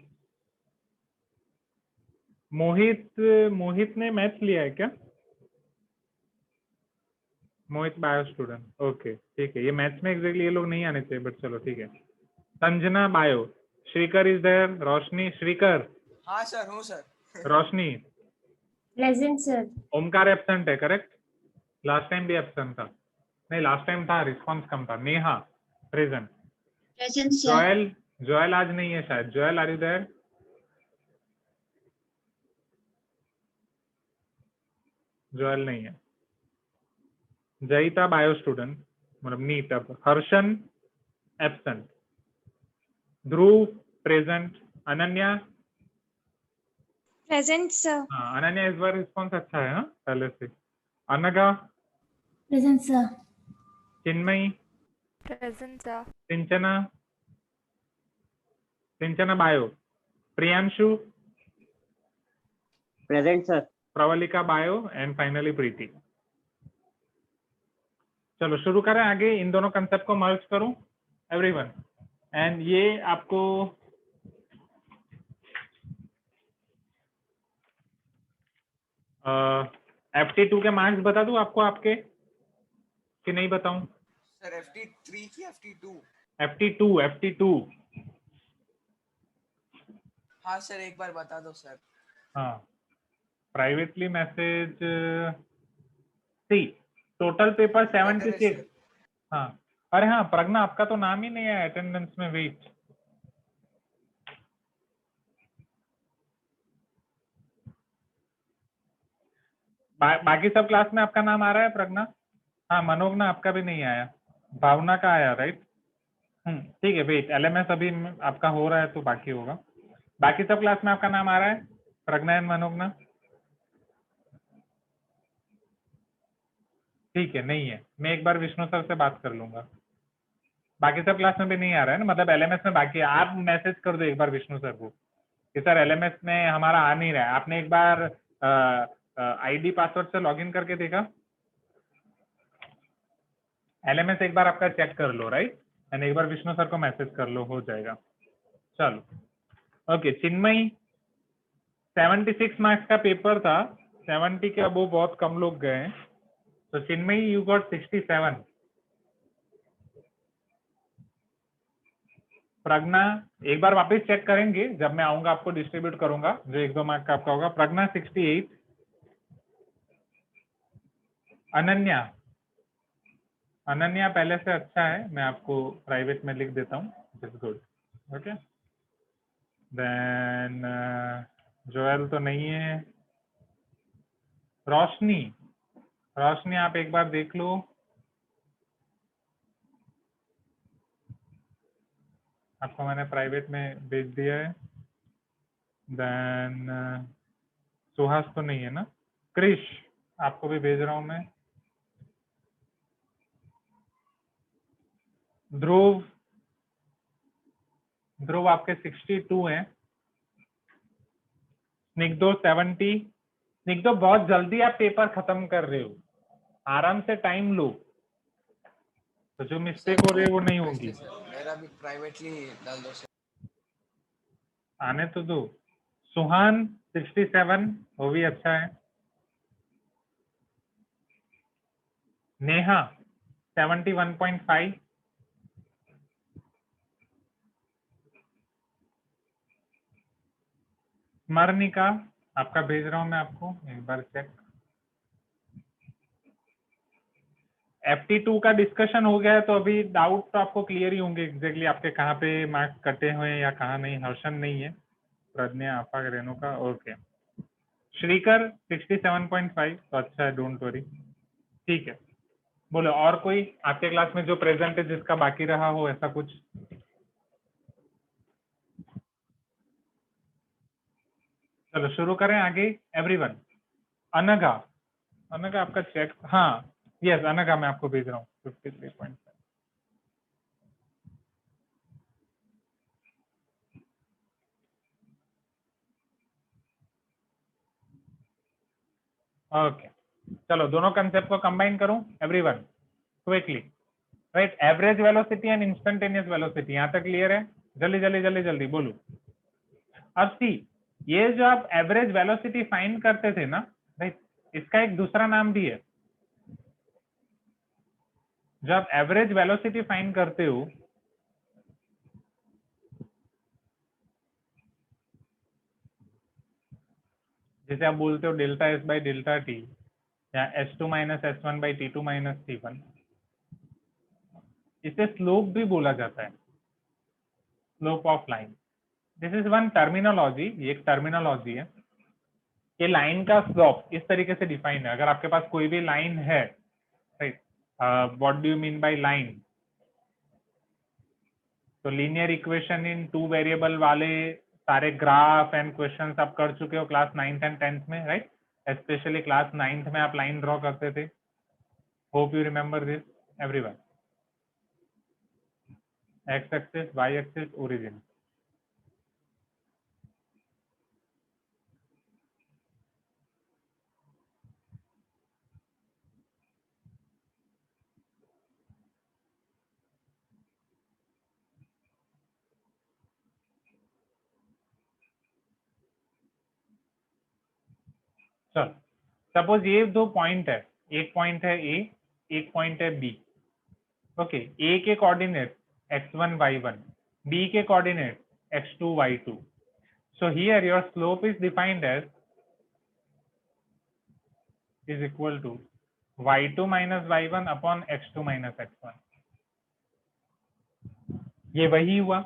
मोहित ने मैथ्स लिया है क्या? मोहित बायो स्टूडेंट. ओके ठीक है, ये मैथ्स में एग्जैक्टली ये लोग नहीं आने चाहिए, बट चलो ठीक है. Sanjana bio. Shrikar is there. Roshni, Shrikar. हाँ सर, हूँ sir. Roshni. Present sir. Omkar absent है, करेक्ट? लास्ट टाइम भी एब्सेंट था. नहीं, लास्ट टाइम था, रिस्पॉन्स कम था. Neha present. Present sir. Joel आज नहीं है शायद. Joel are you there? Joel नहीं है. जयिता बायो स्टूडेंट, मतलब नीट. अब Harshan absent. Dhruv present. Ananya. Present sir. हाँ, अनन्या इस बार रिस्पॉन्स अच्छा है. हाँ, पहले से. Anagha. Present sir. Chinmayi. Present, sir. Sinchana bio. Priyanshu. Present sir. Pravalika bio. And finally Preeti. चलो शुरू करें आगे. इन दोनों कंसेप्ट को मर्ज करूं एवरीवन. एंड ये आपको FT2 के मार्क्स बता दूं आपको आपके, कि नहीं बताऊं? सर FT3 की FT2? FT2. हाँ सर, एक बार बता दो सर. हाँ, प्राइवेटली मैसेज सी, टोटल पेपर 76। हाँ, अरे हाँ प्रज्ञा, आपका तो नाम ही नहीं है अटेंडेंस में, वेट। बाकी सब क्लास में आपका नाम आ रहा है प्रज्ञा? हाँ, मनोगना आपका भी नहीं आया, भावना का आया, राइट? ठीक है, वेट, एलएमएस अभी आपका हो रहा है तो बाकी होगा। बाकी सब क्लास में आपका नाम आ रहा है, प्रज्ञा एंड मनोगना? ठीक है, नहीं है, मैं एक बार विष्णु सर से बात कर लूंगा। बाकी सब क्लास में भी नहीं आ रहा है ना, मतलब एलएमएस में बाकी है। आप मैसेज कर दो एक बार विष्णु सर को कि सर एलएमएस में हमारा आ नहीं रहा है। आपने एक बार आईडी पासवर्ड से लॉगिन करके देखा? एलएमएस एक बार आपका चेक कर लो, राइट? एंड एक बार विष्णु सर को मैसेज कर लो, हो जाएगा। चलो, ओके। चिन्मयी, 76 मार्क्स का पेपर था, 70 के अबो बहुत कम लोग गए हैं। तो चिन्मयी, यू गॉट 67। प्रज्ञा, एक बार वापस चेक करेंगे, जब मैं आऊंगा आपको डिस्ट्रीब्यूट करूंगा, जो 1-2 मार्क का आपका होगा। प्रज्ञा 68। अनन्या, अनन्या पहले से अच्छा है, मैं आपको प्राइवेट में लिख देता हूँ, it is good, okay. Then Joel तो नहीं है। रोशनी, रोशनी आप एक बार देख लो। आपको मैंने प्राइवेट में भेज दिया है। देन सुहास तो नहीं है ना। क्रिश, आपको भी भेज रहा हूं मैं। ध्रुव, ध्रुव आपके 62 हैं। स्निग्धो 70। स्निग्धो, बहुत जल्दी आप पेपर खत्म कर रहे हो, आराम से टाइम लो, तो जो मिस्टेक हो रही है वो नहीं होगी। मेरा भी प्राइवेटली डाल दो सर। आने तो दो। सुहान 67, वो भी अच्छा है। नेहा 71.5। स्मरणिका, आपका भेज रहा हूं मैं आपको, एक बार चेक। FT2 का डिस्कशन हो गया है, तो अभी डाउट तो आपको क्लियर ही होंगे एग्जैक्टली आपके कहाँ पे मार्क्स कटे हुए हैं या कहाँ नहीं। हर्षन नहीं है, प्रज्ञा, आपा, रेणुका, ओके। श्रीकर 67.5, तो अच्छा है, डोंट वरी, ठीक है। बोलो, और कोई आपके क्लास में जो प्रेजेंट है जिसका बाकी रहा हो ऐसा कुछ? चलो शुरू करें आगे। एवरीवन, अनघा, अनघा आपका चेक, हाँ यस अनघा, मैं आपको भेज रहा हूँ 53.5। ओके, चलो दोनों कंसेप्ट को कंबाइन करूं everyone quickly, right? Average velocity and instantaneous velocity, यहाँ तक क्लियर है? जल्दी जल्दी जल्दी जल्दी बोलो। अब सी, ये जो आप एवरेज वेलोसिटी फाइंड करते थे ना, राइट, इसका एक दूसरा नाम भी है। जब आप एवरेज वेलोसिटी फाइंड करते हो, जैसे आप बोलते हो delta S by delta T, या S2 minus S1 by T2 minus T1, इसे स्लोप भी बोला जाता है, slope of line. This is one terminology, ये एक टर्मिनोलॉजी है कि लाइन का स्लोप इस तरीके से डिफाइन है। अगर आपके पास कोई भी लाइन है, right, what do you mean by line? तो लीनियर इक्वेशन इन 2 वेरिएबल वाले सारे ग्राफ एंड क्वेश्चंस आप कर चुके हो क्लास 9th एंड 10th में, राइट? स्पेशली क्लास 9th में आप लाइन ड्रॉ करते थे। Hope you remember this everyone. X axis, Y axis, origin. चलो, सपोज ये दो पॉइंट है, एक पॉइंट है ए, एक पॉइंट है बी। ओके, ए के कोऑर्डिनेट x1 y1, बी के coordinate x2 y2। So here your slope is defined as is equal to y2 minus y1 upon x2 minus x1। ये वही हुआ,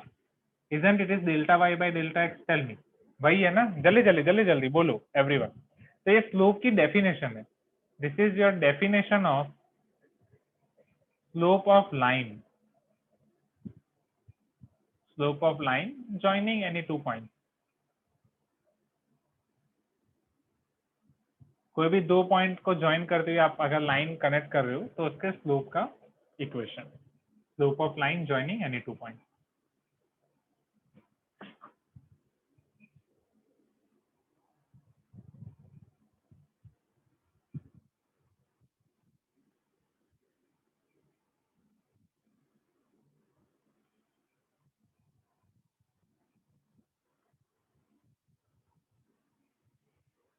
isn't it is delta y by delta x? Tell me, वही है ना? जल्दी जल्दी जल्दी जल्दी बोलो एवरीवन। तो ये स्लोप की डेफिनेशन है। This is your definition of slope of line, slope of line joining any two point. कोई भी दो पॉइंट को ज्वाइन करते हुए आप अगर लाइन कनेक्ट कर रहे हो तो उसके स्लोप का equation, slope of line joining any two point.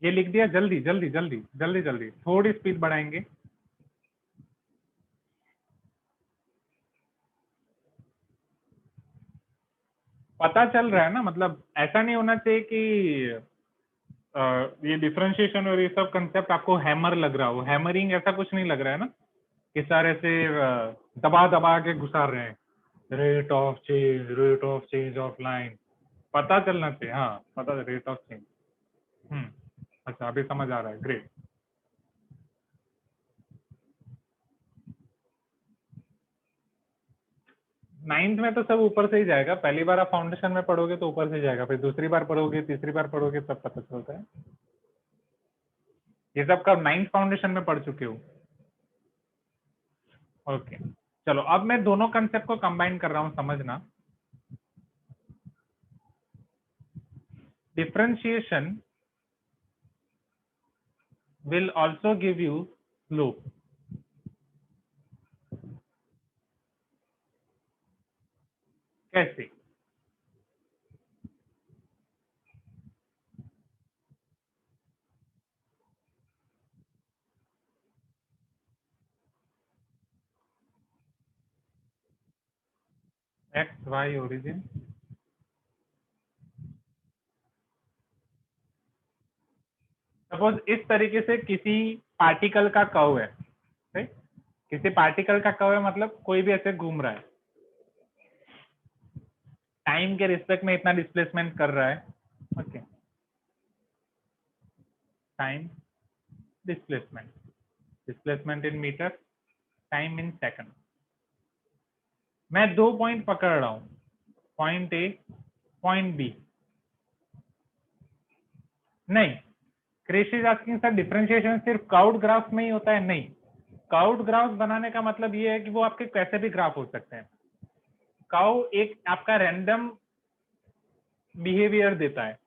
ये लिख दिया, जल्दी जल्दी जल्दी जल्दी जल्दी, थोड़ी स्पीड बढ़ाएंगे। पता चल रहा है ना? मतलब ऐसा नहीं होना चाहिए कि ये डिफरेंशिएशन और ये सब कंसेप्ट आपको हैमर लग रहा हो। हैमरिंग ऐसा कुछ नहीं लग रहा है ना कि सर ऐसे दबा दबा के घुसा रहे हैं। Rate of change of line पता चलना चाहिए। हाँ पता, रेट ऑफ चेंज। अच्छा अभी समझ आ रहा है, ग्रेट। नाइन्थ में तो सब ऊपर से ही जाएगा। पहली बार आप फाउंडेशन में पढ़ोगे तो ऊपर से जाएगा, फिर दूसरी बार पढ़ोगे, तीसरी बार पढ़ोगे, सब पता चलता है। ये सब कब नाइन्थ फाउंडेशन में पढ़ चुके हो? ओके चलो, अब मैं दोनों कंसेप्ट को कंबाइन कर रहा हूं, समझना। Differentiation will also give you slope। कैसे? एक्स वाई ओरिजिन, सपोज इस तरीके से किसी पार्टिकल का कर्व है, right? किसी पार्टिकल का कर्व है मतलब कोई भी ऐसे घूम रहा है, टाइम के रिस्पेक्ट में इतना डिस्प्लेसमेंट कर रहा है। Okay, time displacement, displacement in meter, time in second. मैं दो पॉइंट पकड़ रहा हूं, पॉइंट ए, पॉइंट बी। नहीं, Krish is asking sir differentiation सिर्फ कर्व्ड ग्राफ में ही होता है? नहीं, कर्व्ड ग्राफ बनाने का मतलब ये है कि वो आपके कैसे भी ग्राफ हो सकते हैं। कर्व एक आपका रैंडम बिहेवियर देता है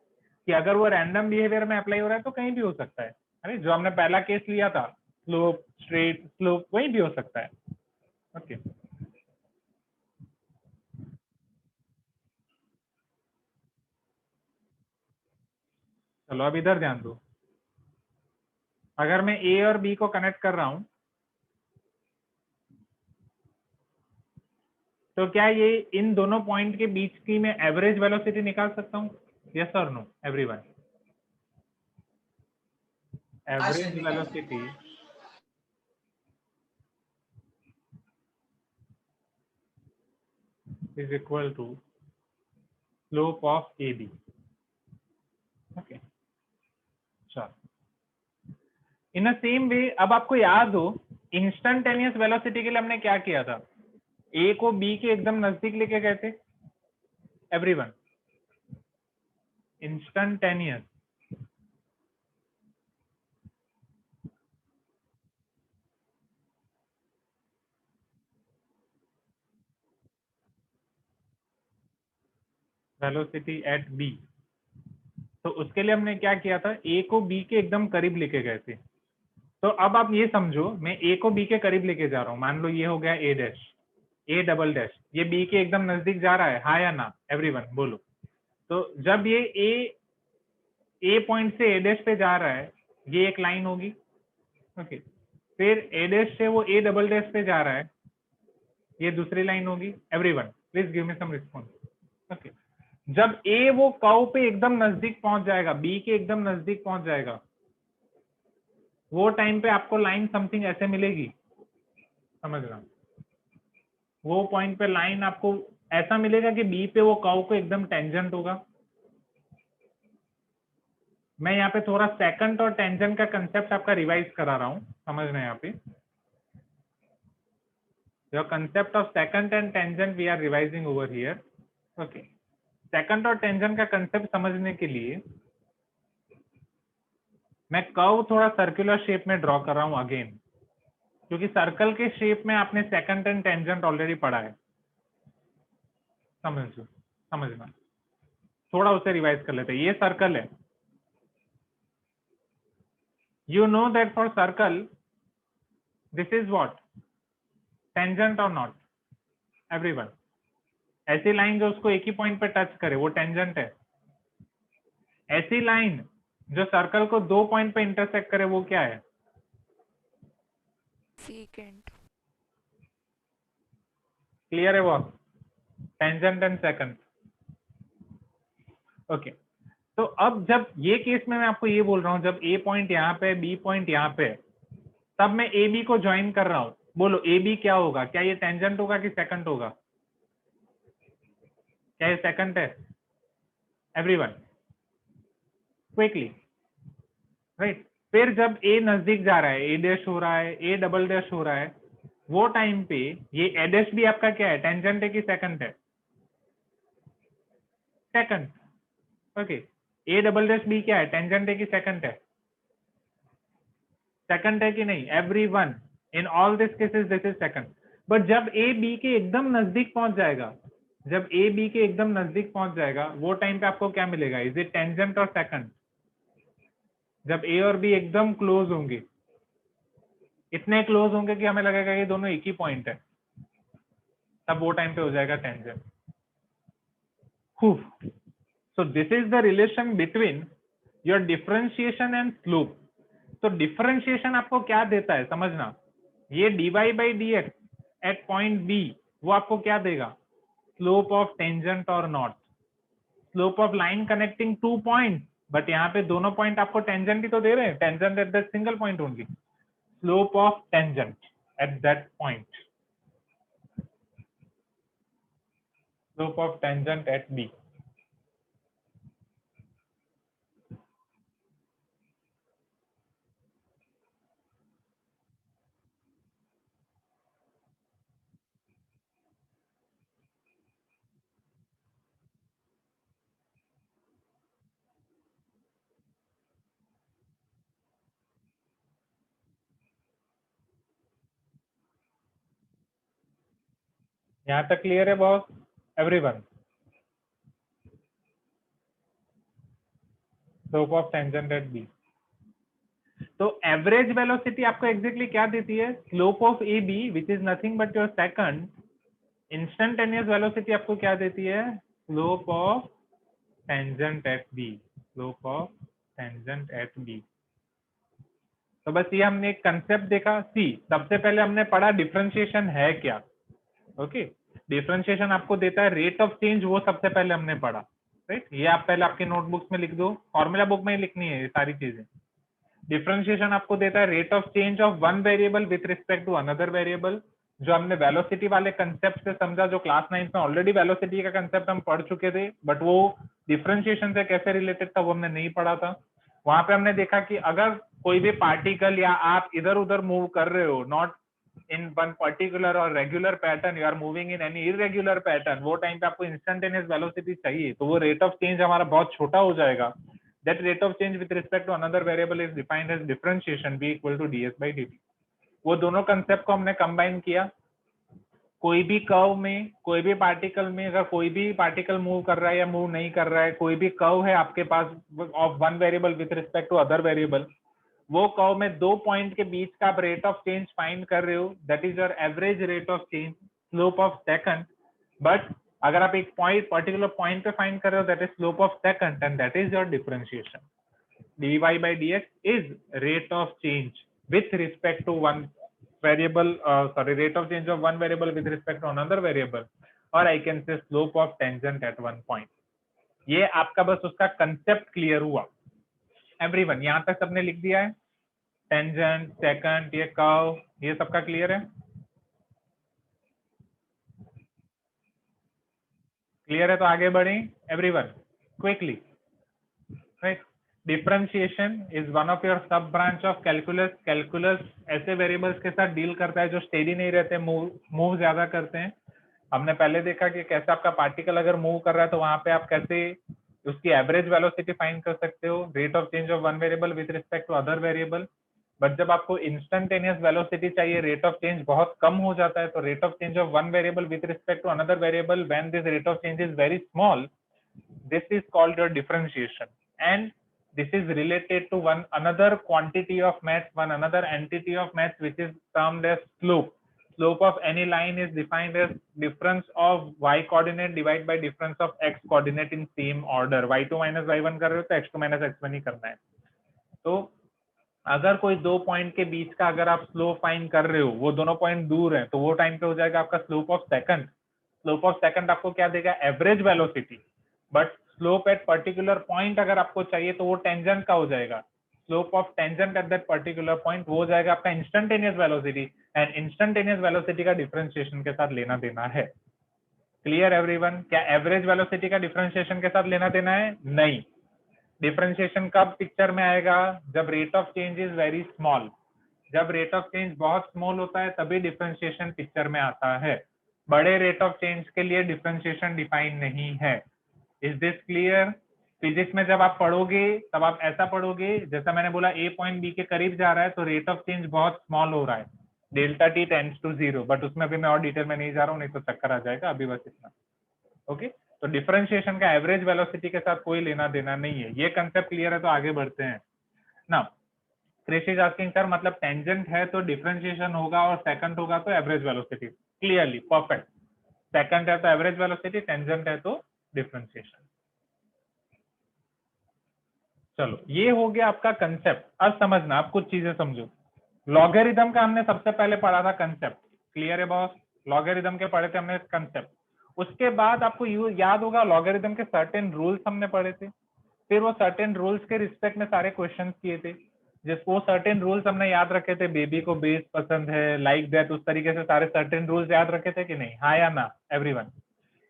कि अगर वो रैंडम बिहेवियर में अप्लाई हो रहा है तो कहीं भी हो सकता है। अरे जो हमने पहला केस लिया था, स्लोप स्ट्रेट स्लोप, वहीं भी हो सकता है। ओके चलो अब इधर ध्यान दो। अगर मैं ए और बी को कनेक्ट कर रहा हूं तो क्या ये इन दोनों पॉइंट के बीच की मैं एवरेज वेलोसिटी निकाल सकता हूं? यस और no everyone? Average velocity is equal to slope of AB। Okay चलो, इन अ सेम वे अब आपको याद हो इंस्टेंटेनियस वेलोसिटी के लिए हमने क्या किया था? ए को बी के एकदम नजदीक लेके गए थे everyone. Instantaneous velocity at B, तो उसके लिए हमने क्या किया था? ए को बी के एकदम करीब लेके गए थे। तो अब आप ये समझो, मैं ए को बी के करीब लेके जा रहा हूं, मान लो ये हो गया ए डैश, ए डबल डैश, ये बी के एकदम नजदीक जा रहा है, हाँ या ना एवरीवन बोलो। तो जब ये ए पॉइंट से ए डैश पे जा रहा है, ये एक लाइन होगी। ओके, फिर ए डैश से वो ए डबल डैश पे जा रहा है, ये दूसरी लाइन होगी। Everyone please give me some response. Okay, जब ए वो कर्व पे एकदम नजदीक पहुंच जाएगा, बी के एकदम नजदीक पहुंच जाएगा, वो टाइम पे आपको लाइन समथिंग ऐसे मिलेगी, समझ रहा, वो पॉइंट पे लाइन आपको ऐसा मिलेगा कि बी पे वो कर्व को एकदम टेंजेंट होगा। मैं यहाँ पे थोड़ा सेकंड और टेंजेंट का कंसेप्ट आपका रिवाइज करा रहा हूँ, समझना यहाँ पे। Your concept of secant and tangent we are revising over here. Okay. Secant और टेंजेंट का कंसेप्ट समझने के लिए मैं कर्व थोड़ा सर्कुलर शेप में ड्रॉ कर रहा हूं अगेन, क्योंकि सर्कल के शेप में आपने सेकंड एंड टेंजेंट ऑलरेडी पढ़ा है। समझना, थोड़ा उसे रिवाइज कर लेते हैं। ये सर्कल है, you know that for circle this is what, tangent और नॉट, एवरीवन। ऐसी लाइन जो उसको एक ही पॉइंट पे टच करे वो टेंजेंट है। ऐसी लाइन जो सर्कल को दो पॉइंट पे इंटरसेक्ट करे वो क्या है? Secant. क्लियर है वो? Tangent and second. ओके, तो अब जब ये केस में मैं आपको ये बोल रहा हूं, जब ए पॉइंट यहाँ पे, बी पॉइंट यहाँ पे, तब मैं ए बी को ज्वाइन कर रहा हूं। बोलो ए बी क्या होगा? क्या ये टेंजेंट होगा कि सेकंड होगा? क्या ये सेकंड है? Everyone quickly, right. फिर जब ए नजदीक जा रहा है, ए डैश हो रहा है, ए डबल डैश हो रहा है, वो टाइम पे ये ए डैश भी आपका क्या है? टेंजेंट है कि सेकंड है? Second. Okay, A double dash B क्या है? टेंजेंट है कि सेकंड है? सेकंड है कि नहीं? Everyone, in all this cases this is second. But जब ए बी के एकदम नजदीक पहुंच जाएगा, जब ए बी के एकदम नजदीक पहुंच जाएगा, वो टाइम पे आपको क्या मिलेगा? इज इट टेंजेंट और सेकंड? जब ए और बी एकदम क्लोज होंगे, इतने क्लोज होंगे कि हमें लगेगा कि दोनों एक ही पॉइंट है, तब वो टाइम पे हो जाएगा tangent. So this is the relation between your differentiation and slope. तो डिफरेंशिएशन आपको क्या देता है समझना, ये dy by dx at point B वो आपको क्या देगा? स्लोप ऑफ टेंजेंट और not, slope of line connecting two point. But यहाँ पे दोनों पॉइंट आपको टेंजेंट ही तो दे रहे हैं, tangent at that single point only. Slope of tangent at that point, slope of tangent at B. यहाँ तक क्लियर है boss? Everyone, slope of tangent at B. तो एवरेज वेलोसिटी आपको एग्जैक्टली क्या देती है? Slope of A B which is nothing but your second. Instantaneous velocity आपको क्या देती है? Slope of tangent at B, slope of tangent at B. तो बस ये हमने एक कंसेप्ट देखा। सी, सबसे पहले हमने पढ़ा डिफरेंशिएशन है क्या। ओके, डिफरेंशिएशन आपको देता है रेट ऑफ चेंज, वो सबसे पहले हमने पढ़ा, राइट। ये आप पहले आपके नोटबुक्स में लिख दो, फॉर्मूला बुक में ही लिखनी है ये सारी चीजें। डिफरेंशिएशन आपको देता है rate of change of one variable with respect to another variable, जो हमने वेलोसिटी वाले कंसेप्ट से समझा, जो क्लास 9 में ऑलरेडी वेलोसिटी का कंसेप्ट हम पढ़ चुके थे, बट वो डिफरेंशिएशन से कैसे रिलेटेड था वो हमने नहीं पढ़ा था। वहां पे हमने देखा कि अगर कोई भी पार्टिकल या आप इधर उधर मूव कर रहे हो, नॉट इन वन पर्टिकुलर और regular pattern, you are moving in any irregular pattern, वो टाइम पे आपको इंस्टेंटेनियस वेलोसिटी चाहिए, तो वो रेट ऑफ चेंज हमारा बहुत छोटा हो जाएगा। That rate of change with respect to another variable is defined as differentiation v equal to ds by dt. वो दोनों कंसेप्ट को हमने कंबाइन किया। कोई भी कर्व में, कोई भी पार्टिकल में, अगर कोई भी पार्टिकल मूव कर रहा है या मूव नहीं कर रहा है, कोई भी कर्व है आपके पास of one variable with respect to other variable, वो कर्व में दो पॉइंट के बीच का आप रेट ऑफ चेंज फाइंड कर रहे हो, that is your average rate of change, slope of second. But अगर आप एक पॉइंट पर्टिकुलर पॉइंट पे फाइंड कर रहे हो, that is slope of second and that is your differentiation. dy by dx is rate of change with respect to one variable, rate of change of one variable with respect to another variable, or I can say slope of tangent at one point. ये आपका बस उसका concept clear हुआ। Everyone, यहां तक सबने लिख दिया है? टेंजेंट, सेकंड, ये कर्व, ये सबका क्लियर है? क्लियर है तो आगे बढ़ें everyone quickly. Right, differentiation is one of your सब ब्रांच ऑफ कैलकुलस। कैलकुलस ऐसे वेरिएबल्स के साथ डील करता है जो स्टेडी नहीं रहते, मूव ज्यादा करते हैं। हमने पहले देखा कि कैसे आपका पार्टिकल अगर मूव कर रहा है तो वहां पे आप कैसे उसकी एवरेज वेलोसिटी फाइंड कर सकते हो, rate of change of one variable with respect to other variable. But जब आपको इंस्टेंटेनियस वेलोसिटी चाहिए, रेट ऑफ चेंज बहुत कम हो जाता है, तो rate of change of one variable with respect to another variable when this rate of change is very small, this is called your differentiation, and this is related to one another quantity of mass, one another entity of mass, which is termed as slope. Slope of any line is defined as difference of y coordinate divided by difference of x coordinate in same order. y2 minus y1 कर रहे हो तो x2 minus x1 ही करना है। तो अगर कोई दो पॉइंट के बीच का अगर आप स्लोप फाइंड कर रहे हो, वो दोनों पॉइंट दूर हैं, तो वो टाइम पे हो जाएगा आपका slope of second. Slope of second आपको क्या देगा? Average velocity. But slope at particular point अगर आपको चाहिए तो वो टेंजेंट का हो जाएगा। Slope of tangent at that particular point वो हो जाएगा आपका instantaneous velocity, and instantaneous velocity का डिफरेंशिएशन के साथ लेना देना है। Clear everyone? क्या एवरेज वेलोसिटी का डिफरेंशिएशन के साथ लेना देना है? नहीं। डिफरेंशिएशन कब पिक्चर में आएगा? जब rate of change is very small. जब रेट ऑफ चेंज बहुत स्मॉल होता है तभी डिफरेंशिएशन पिक्चर में आता है। बड़े रेट ऑफ चेंज के लिए डिफरेंशिएशन डिफाइन नहीं है। Is this clear? फिजिक्स में जब आप पढ़ोगे तब आप ऐसा पढ़ोगे, जैसा मैंने बोला ए पॉइंट बी के करीब जा रहा है तो रेट ऑफ चेंज बहुत स्मॉल हो रहा है, delta T tends to 0। But उसमें अभी मैं और डिटेल में नहीं जा रहा हूँ, नहीं तो चक्कर आ जाएगा, अभी बस इतना। ओके, तो डिफरेंशिएशन का एवरेज वेलोसिटी के साथ कोई लेना देना नहीं है। ये कंसेप्ट क्लियर है तो आगे बढ़ते हैं ना। क्रिश इज आस्किंग सर मतलब टेंजेंट है तो डिफरेंशिएशन होगा और सेकंड होगा तो average velocity. Clearly perfect. Second है तो एवरेज वेलोसिटी, टेंजेंट है तो डिफरेंशिएशन। चलो ये हो गया आपका कंसेप्ट। अब समझना, आप कुछ चीजें समझो। लॉगरिथम का हमने सबसे पहले पढ़ा था कंसेप्ट, क्लियर है बॉस? लॉगरिथम के पढ़े थे हमने कंसेप्ट। उसके बाद आपको याद होगा लॉगरिथम के सर्टेन रूल्स हमने पढ़े थे, फिर वो सर्टेन रूल्स के रिस्पेक्ट में सारे क्वेश्चंस किए थे, जिसको सर्टेन रूल्स हमने याद रखे थे। बेबी को बेस पसंद है, लाइक दैट, उस तरीके से सारे सर्टेन रूल्स याद रखे थे कि नहीं? हाँ या ना एवरीवन?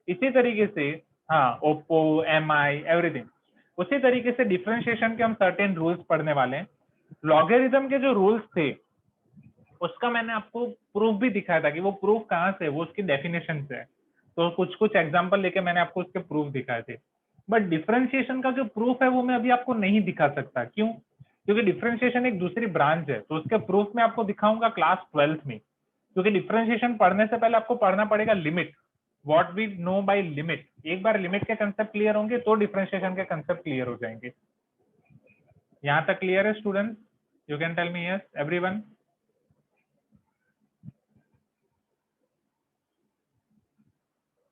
इसी तरीके से हाँ, ओप्पो, एमआई, एवरीथिंग। उसी तरीके से डिफरेंशिएशन के हम सर्टेन रूल्स पढ़ने वाले हैं। लॉगरिथम के जो रूल्स थे उसका मैंने आपको प्रूफ भी दिखाया था कि वो प्रूफ कहाँ से, वो उसकी डेफिनेशन से है। तो कुछ कुछ एग्जांपल लेके मैंने आपको उसके प्रूफ दिखाए थे। बट डिफरेंशिएशन का जो प्रूफ है वो मैं अभी आपको नहीं दिखा सकता। क्यों? क्योंकि डिफरेंशिएशन एक दूसरी ब्रांच है, तो उसके प्रूफ मैं आपको दिखाऊंगा क्लास 12th में। क्योंकि डिफरेंशिएशन पढ़ने से पहले आपको पढ़ना पड़ेगा limit, what we know by limit. एक बार लिमिट के कंसेप्ट क्लियर होंगे तो डिफरेंशिएशन के कंसेप्ट क्लियर हो जाएंगे। यहाँ तक क्लियर है student? You can tell me yes everyone?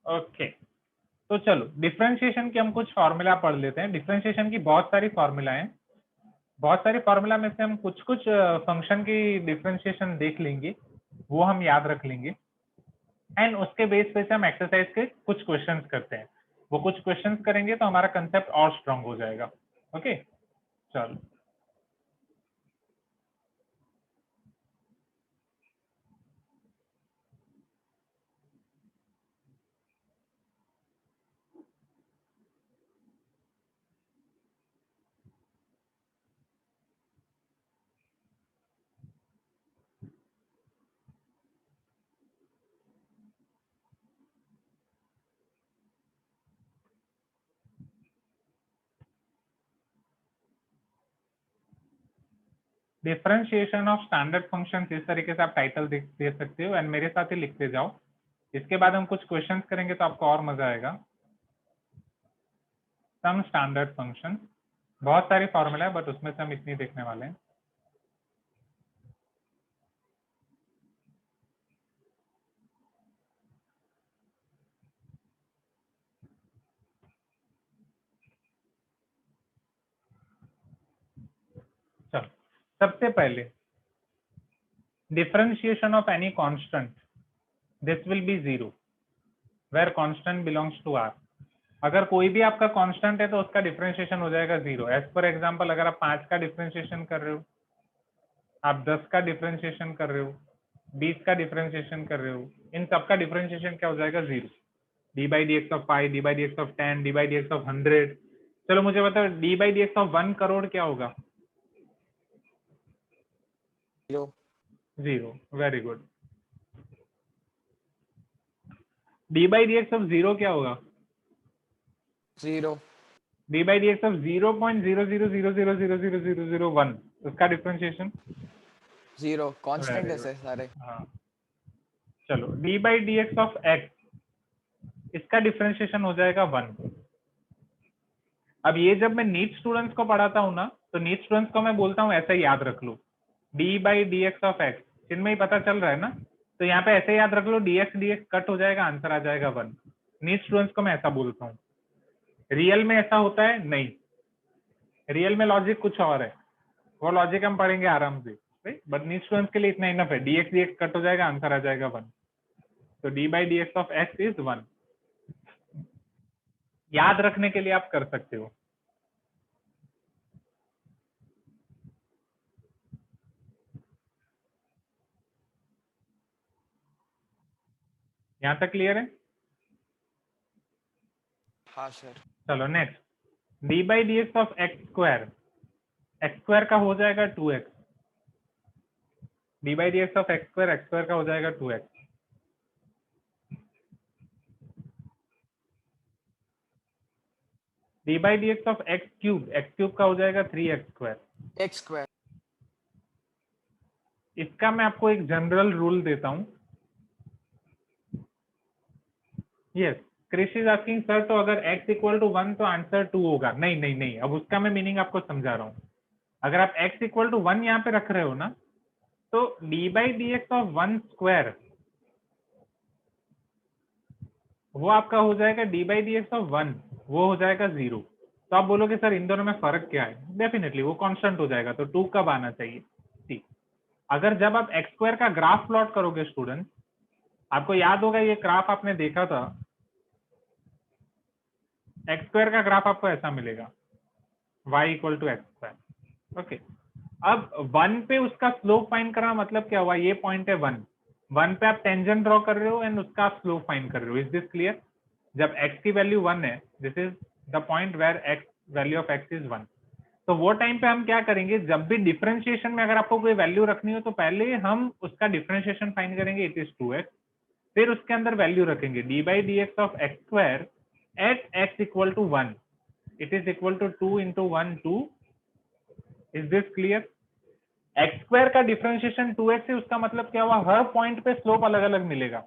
Okay, तो चलो डिफरेंशिएशन के हम कुछ फॉर्मूला पढ़ लेते हैं। डिफरेंशिएशन की बहुत सारी फॉर्मूला हैं, बहुत सारी फॉर्मूला में से हम कुछ कुछ फंक्शन की डिफरेंशिएशन देख लेंगे, वो हम याद रख लेंगे, एंड उसके बेस पे से हम एक्सरसाइज के कुछ क्वेश्चंस करते हैं। वो कुछ क्वेश्चंस करेंगे तो हमारा कंसेप्ट और स्ट्रांग हो जाएगा। ओके चलो, डिफरेंशिएशन ऑफ स्टैंडर्ड फंक्शन, इस तरीके से आप टाइटल दे सकते हो एंड मेरे साथ ही लिखते जाओ। इसके बाद हम कुछ क्वेश्चंस करेंगे तो आपको और मजा आएगा। सम स्टैंडर्ड फंक्शन, बहुत सारी फॉर्मूला है बट उसमें से हम इतनी देखने वाले हैं। चलो, सबसे पहले differentiation of any constant, this will be 0 where constant belongs to R. अगर कोई भी आपका कांस्टेंट है तो उसका डिफरेंशिएशन हो जाएगा 0। एज पर एग्जांपल अगर आप 5 का डिफरेंशिएशन कर रहे हो, आप 10 का डिफरेंशिएशन कर रहे हो, 20 का डिफरेंशिएशन कर रहे हो, इन सब का डिफरेंशिएशन क्या हो जाएगा? 0। D by D x of 5, D by D x of 10, D by D x of 100। चलो मुझे बताओ D by D x of 1 crore क्या होगा? 0 0। Very good. D by D x of 0 क्या होगा? 0 D by D x of 0.0000000001, उसका differentiation 0 constant Very है sir सारे। हाँ। चलो D by D x of x, इसका डिफरेंशिएशन हो जाएगा 1। अब ये जब मैं नीट स्टूडेंट्स को पढ़ाता हूँ ना, तो नीट स्टूडेंट्स को मैं बोलता हूँ ऐसा ही याद रख लो, D by D x of X. जिनमें ही पता चल रहा है ना, तो यहाँ पे ऐसे याद रख लो, डी एक्स कट हो जाएगा, आंसर आ जाएगा 1। नीट स्टूडेंट्स को मैं ऐसा बोलता हूँ। रियल में ऐसा होता है नहीं, रियल में लॉजिक कुछ और है, वो लॉजिक हम पढ़ेंगे आराम से, बट नीट स्टूडेंट्स के लिए इतना इनफ है, डी एक्स कट हो जाएगा, आंसर आ जाएगा 1। तो D by D x of x is 1। याद रखने के लिए आप कर सकते हो। यहां तक क्लियर है? हाँ सर। चलो next, D by D x of x square, x square का हो जाएगा 2x। D by D x of x square का हो जाएगा 2x। D by D x of x cube का हो जाएगा 3x स्क्वायर। x square. इसका मैं आपको एक जनरल रूल देता हूं। Yes, Krish is asking sir, तो अगर x इक्वल टू 1 तो आंसर 2 होगा। नहीं नहीं नहीं, अब उसका मैं मीनिंग आपको समझा रहा हूं। अगर आप x इक्वल टू 1 यहाँ पे रख रहे हो ना, तो D by D x of 1 square वो आपका हो जाएगा D by D x of 1, वो हो जाएगा 0। तो आप बोलोगे सर इन दोनों में फर्क क्या है? डेफिनेटली वो कांस्टेंट हो जाएगा, तो 2 कब आना चाहिए? ठीक। अगर जब आप एक्स स्क्वायर का ग्राफ प्लॉट करोगे स्टूडेंट, आपको याद होगा ये ग्राफ आपने देखा था, एक्स स्क्वायर का ग्राफ आपको ऐसा मिलेगा, y equal to x square. Okay, अब 1 पे उसका स्लोप फाइंड करना मतलब क्या हुआ? ये पॉइंट है 1 पे आप टेंजेंट ड्रॉ कर रहे हो एंड उसका आप स्लोप फाइंड कर रहे हो। Is this clear? जब x की वैल्यू 1 है, this is the point where x value of x is 1। तो वो टाइम पे हम क्या करेंगे, जब भी डिफरेंशिएशन में अगर आपको कोई वैल्यू रखनी हो, तो पहले हम उसका डिफरेंशिएशन फाइंड करेंगे, इट इज 2x, फिर उसके अंदर वैल्यू रखेंगे d by D x of x square at x equal to 1, it is equal to 2 into 1 2। Is this clear? X square का डिफरेंशिएशन 2x है, उसका मतलब क्या हुआ? हर पॉइंट पे स्लोप अलग अलग मिलेगा,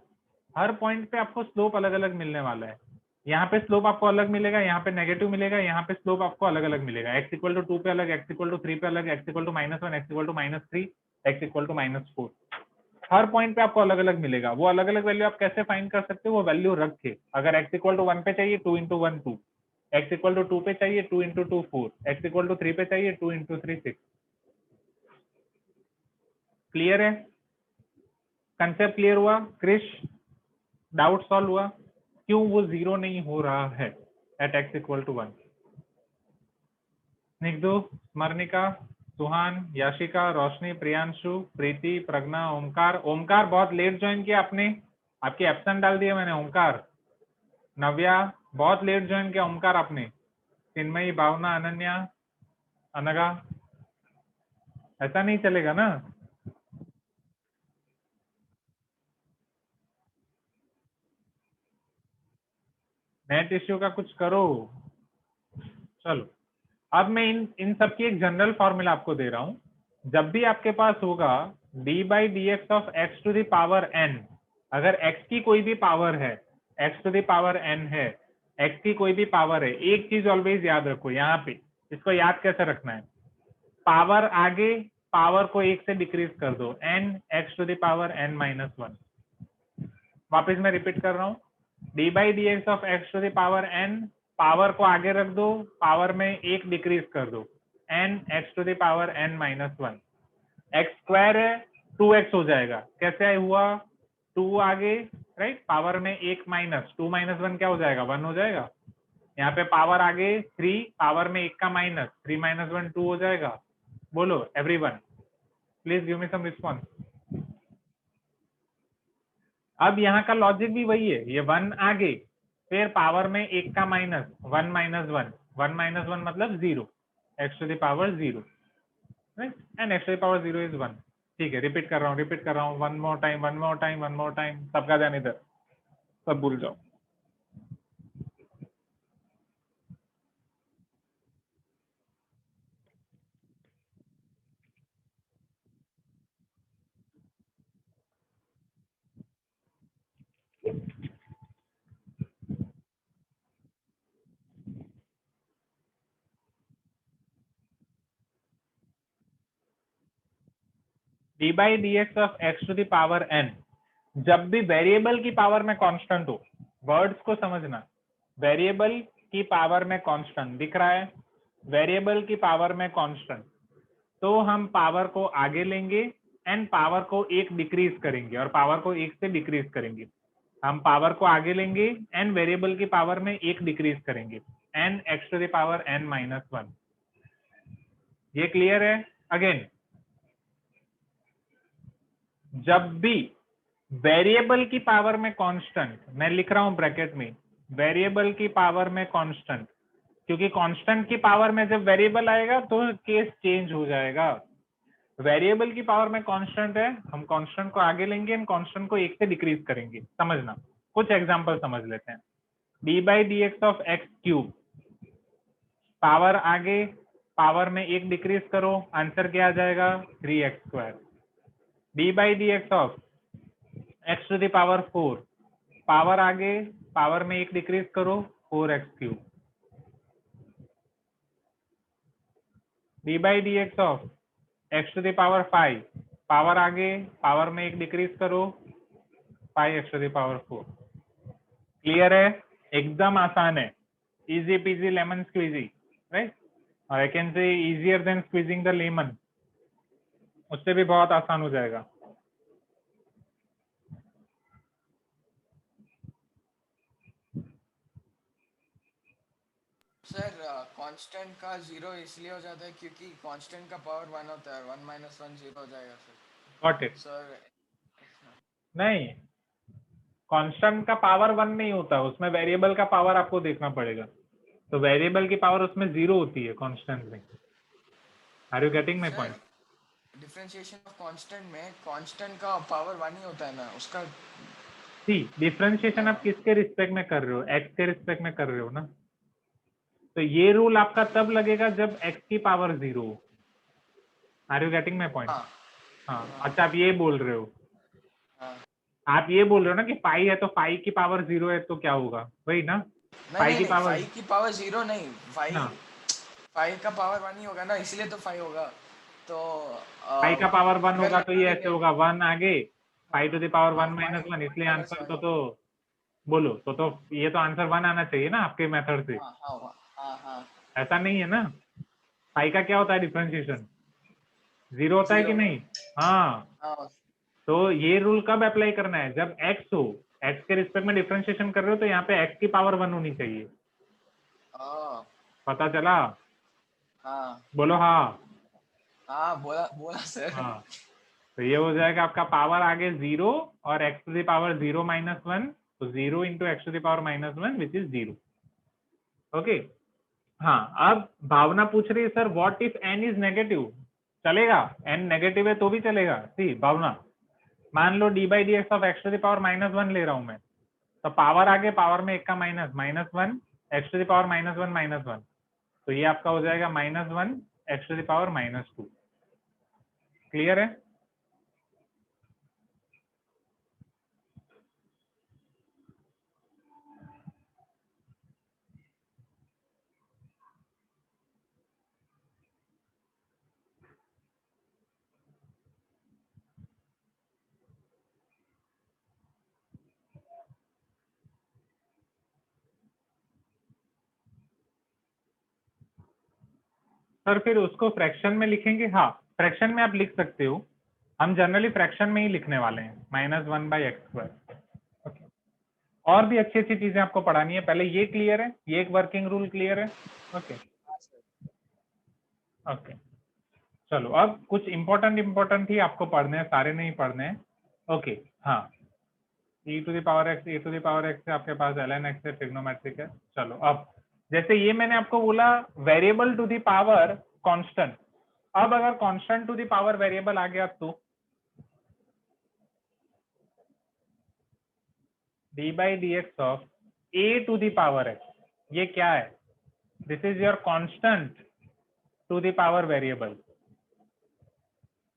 हर पॉइंट पे आपको स्लोप अलग अलग मिलने वाला है। यहाँ पे स्लोप आपको अलग मिलेगा, यहाँ पे नेगेटिव मिलेगा, यहाँ पे स्लोप आपको अलग अलग मिलेगा। x इक्वल टू 2 पे अलग, x इक्वल टू 3 पे अलग, x equal to -1, x equal to -3, x equal to -4। हर पॉइंट पे आपको अलग अलग मिलेगा। वो अलग अलग वैल्यू आप कैसे फाइंड कर सकते हो? वो वैल्यू रख के, अगर x इक्वल टू 1 पे चाहिए 2 into 1 2, x इक्वल टू 2 पे चाहिए 2 into 2 4, x इक्वल टू 3 पे चाहिए 2 into 3 6। क्लियर है? कंसेप्ट क्लियर हुआ? क्रिश, डाउट सॉल्व हुआ? क्यों वो 0 नहीं हो रहा है एट x इक्वल टू 1? निग्धु, स्मरणिका, सुहान, याशिका, रोशनी, प्रियांशु, प्रीति, प्रज्ञा, ओमकार। ओमकार बहुत लेट ज्वाइन किया आपने, आपकी एब्सेंट डाल दिया मैंने। ओमकार, नव्या बहुत लेट ज्वाइन किया। ओमकार आपने, चिन्मयी, भावना, अनन्या, अनगा, ऐसा नहीं चलेगा ना। नेट इश्यू का कुछ करो। चलो, अब मैं इन सब की एक जनरल फॉर्मूला आपको दे रहा हूं। जब भी आपके पास होगा d by D x of x to the power n, अगर x की कोई भी पावर है, x to the power n है, x की कोई भी पावर है, एक चीज ऑलवेज याद रखो यहाँ पे, इसको याद कैसे रखना है? पावर आगे, पावर को 1 से डिक्रीज कर दो, n x to the power n -1। वापिस मैं रिपीट कर रहा हूँ, d by D x of x to the power n, power को आगे रख दो, पावर में 1 डिक्रीज कर दो, n x to the power n -1। x square है, 2x हो जाएगा। कैसे हुआ? 2 आगे, राइट, पावर में 1 माइनस, 2 - 1 क्या हो जाएगा? 1 हो जाएगा। यहाँ पे पावर आगे 3, पावर में 1 का माइनस, 3 - 1 2 हो जाएगा। बोलो everyone, please give me some response. अब यहाँ का लॉजिक भी वही है, ये 1 आगे, फिर पावर में 1 का माइनस, 1 माइनस 1, 1 माइनस 1 मतलब 0, x to the power 0, and x to the power 0 is 1। ठीक है, रिपीट कर रहा हूँ, one more time, one more time, one more time, सबका ध्यान इधर, सब भूल जाओ। D by D x of x to the power n, जब भी वेरिएबल की पावर में कांस्टेंट हो, वर्ड्स को समझना, वेरिएबल की पावर में कांस्टेंट दिख रहा है, वेरिएबल की पावर में कांस्टेंट, तो हम पावर को आगे लेंगे एंड पावर को 1 डिक्रीज करेंगे और पावर को 1 से डिक्रीज करेंगे। हम पावर को आगे लेंगे एंड वेरिएबल की पावर में 1 डिक्रीज करेंगे, n x to the power n minus 1। ये क्लियर है? अगेन, जब भी वेरिएबल की पावर में कांस्टेंट, मैं लिख रहा हूं ब्रैकेट में, वेरिएबल की पावर में कांस्टेंट, क्योंकि कांस्टेंट की पावर में जब वेरिएबल आएगा तो केस चेंज हो जाएगा। वेरिएबल की पावर में कांस्टेंट है, हम कांस्टेंट को आगे लेंगे एंड कांस्टेंट को 1 से डिक्रीज करेंगे। समझना, कुछ एग्जांपल समझ लेते हैं। D by D x of x cube, power आगे, पावर में 1 डिक्रीज करो, आंसर क्या आ जाएगा? 3x²। D by D x of x to the power 4, power आगे, पावर में 1 डिक्रीज करो, 4x³। D by D x of x to the power 5, power आगे, पावर में 1 डिक्रीज करो, 5x to the power 4। Clear है? एकदम आसान है, easy peasy lemon squeezy, right? और I can say easier than squeezing the lemon, उससे भी बहुत आसान हो जाएगा। सर कांस्टेंट का 0 इसलिए हो जाता है क्योंकि कांस्टेंट का पावर 1 होता है, 1 माइनस 1 0 हो जाएगा सर। Got it? सर नहीं, कांस्टेंट का पावर 1 नहीं होता, उसमें वेरिएबल का पावर आपको देखना पड़ेगा। तो वेरिएबल की पावर उसमें 0 होती है कांस्टेंट में। Are you getting my point? Differentiation of constant में कांस्टेंट का पावर 1 ही होता है ना उसका। सी, डिफरेंशिएशन आप किसके रिस्पेक्ट में कर रहे हो? एक्स के रिस्पेक्ट में कर रहे हो ना। तो ये रूल आपका तब लगेगा जब x की पावर 0 हो। Are you getting my point? हाँ, अच्छा आप ये बोल रहे हो, आप ये बोल रहे हो ना कि पाई है तो पाई की पावर 0 है तो क्या होगा, वही ना? पाई की पावर, पाई की पावर 0 नहीं, पाई का पावर 1 ही होगा ना, इसलिए तो 5 होगा। तो पाई का पावर 1 होगा तो ये ऐसे होगा, 1 आगे, पाई टू द पावर 1 माइनस 1, इसलिए आंसर तो बोलो तो ये तो आंसर 1 आना चाहिए ना आपके मेथड से। ऐसा नहीं है ना, पाई का क्या होता है डिफरेंशिएशन? 0 होता है कि नहीं? हाँ, तो ये रूल कब अप्लाई करना है? जब x हो, x के रिस्पेक्ट में डिफरेंशिएशन कर रहे हो तो यहाँ पे x की पावर 1 होनी चाहिए। पता चला? बोलो हाँ। बोला सर। हाँ, तो ये हो जाएगा आपका पावर आगे 0 और x to the power 0 minus 1, तो 0 into X to the power minus 1 which is 0। Okay, हाँ, अब भावना पूछ रही है sir what if n is negative? चलेगा, n नेगेटिव है तो भी चलेगा। सी भावना, मान लो D by D x of x to the power minus 1 ले रहा हूं मैं, तो पावर आगे, पावर में 1 का minus, -1 x to the power -1 -1, तो ये आपका हो जाएगा -1 x to the power -2। Clear है? सर फिर उसको फ्रैक्शन में लिखेंगे? हाँ, फ्रैक्शन में आप लिख सकते हो, हम जनरली फ्रैक्शन में ही लिखने वाले हैं, -1/x²। ओके, और भी अच्छी अच्छी चीजें आपको पढ़ानी है, पहले ये क्लियर है, ये एक वर्किंग रूल क्लियर है? ओके ओके, चलो अब कुछ इंपॉर्टेंट ही आपको पढ़ने हैं, सारे नहीं पढ़ने हैं। ओके हाँ, e to the power x, e to the power x से आपके पास ln x है, ट्रिग्नोमेट्रिक है। चलो अब जैसे ये मैंने आपको बोला variable to the power constant, अब अगर constant to the power variable आ गया तो d by dx of a to the power x, ये क्या है? This is your constant to the power variable.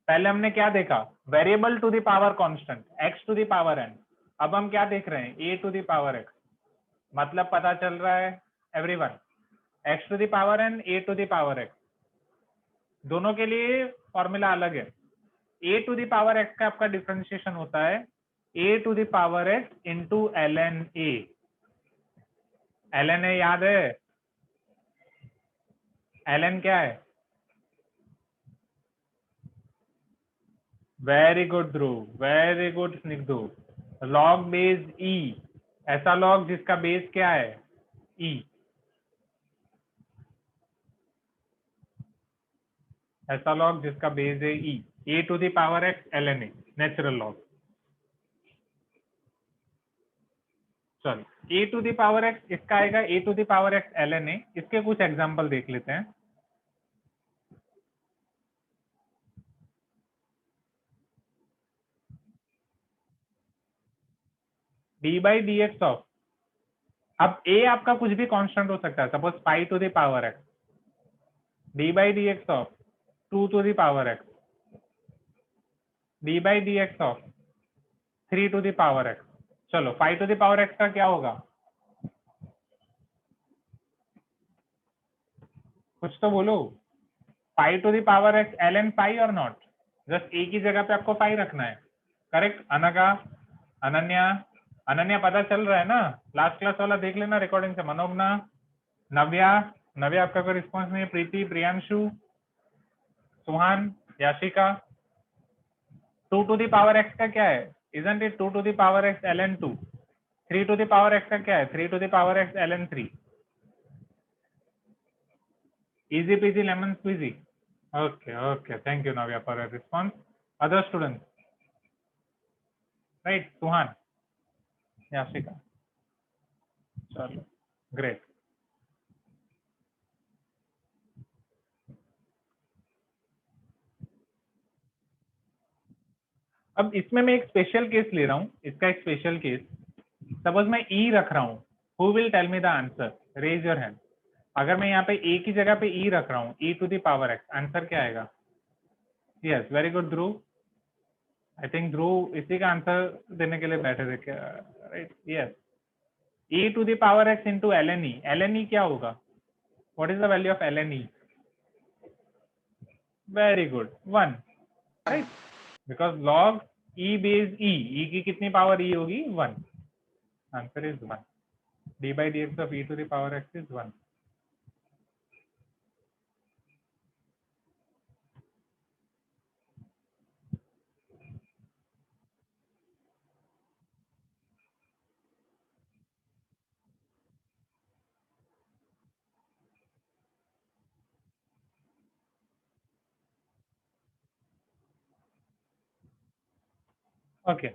पहले हमने क्या देखा? Variable to the power constant x to the power n। अब हम क्या देख रहे हैं? a to the power x। मतलब पता चल रहा है everyone, x to the power n, a to the power x, दोनों के लिए फॉर्मूला अलग है। a to the power x का आपका डिफरेंशिएशन होता है a to the power x into ln a। ln a याद है? ln क्या है? Very good Dhruv, very good स्निग्धु। Log base e, ऐसा लॉग जिसका बेस क्या है? e। ऐसा लॉग जिसका बेस है e, a to the power x ln a, natural log. चलो a to the power x इसका आएगा a to the power x ln a। इसके कुछ एग्जांपल देख लेते हैं। d by dx ऑफ, अब a आपका कुछ भी कांस्टेंट हो सकता है, suppose pi to the power x, d by dx of 2 to the power x, d by dx of 3 to the power x। चलो 5 टू द पावर x का क्या होगा? कुछ तो बोलो। 5 to the power x ln pi और not? Just एक ही जगह पे आपको पाई रखना है। करेक्ट? अनका, अनन्या, अनन्या पता चल रहा है ना? लास्ट क्लास वाला देख लेना रिकॉर्डिंग से। मनोगना, नव्या, नव्या आपका कोई रिस्पॉन्स नहीं है। Preeti, Priyanshu, Suhan, Yashika. 2 to the power x का क्या है? Isn't it 2 to the power x ln 2? 3 to the power x का क्या है? 3 to the power x ln 3। Easy peasy lemon squeezy. Okay, okay. Thank you, Navya, for your response. Other students, right? Suhan, Yashika. Chalo, great. अब इसमें मैं एक special case ले रहा हूँ, इसका एक स्पेशल केस। सपोज मैं ई रख रहा हूँ, who will tell me the answer? Raise your hand. अगर मैं यहाँ पे ए की जगह पे ई रख रहा हूँ, E to the power X, answer क्या आएगा? Yes, very good Dhruv. I think Dhruv इसी का आंसर देने के लिए बैठे थे क्या? Right, yes. e to the power x into ln e, ln e क्या होगा? What is the value of ln e? Very good, 1, right? Because log e base e, e की कितनी पावर e होगी? 1। Answer is 1। d by dx of e to the power x is 1। Okay,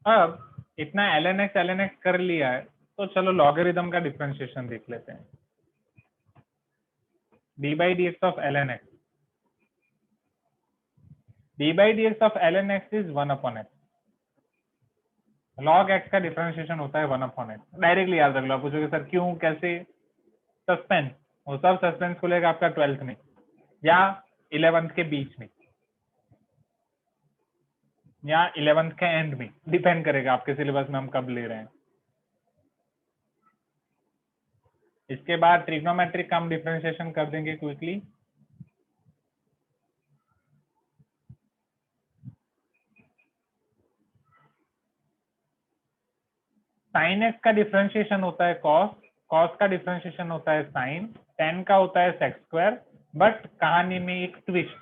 अब इतना ln x कर लिया है, तो चलो लॉगरिथम का डिफरेंशिएशन देख लेते हैं। d by dx of ln x, d by dx of ln x is 1 upon x। log x का डिफरेंशिएशन होता है 1 upon x। डायरेक्टली याद रख लो। आप पूछोगे सर क्यों, कैसे? सस्पेंस, वो सब सस्पेंस खुलेगा आपका 12th में या 11th के बीच में या 11th के एंड में, डिपेंड करेगा आपके सिलेबस में हम कब ले रहे हैं। इसके बाद ट्रिग्नोमेट्रिक का हम डिफरेंशिएशन कर देंगे क्विकली। साइन एक्स का डिफरेंशिएशन होता है कॉस, कॉस का डिफरेंशिएशन होता है साइन, टेन का होता है सेक स्क्वायर। बट कहानी में एक ट्विस्ट,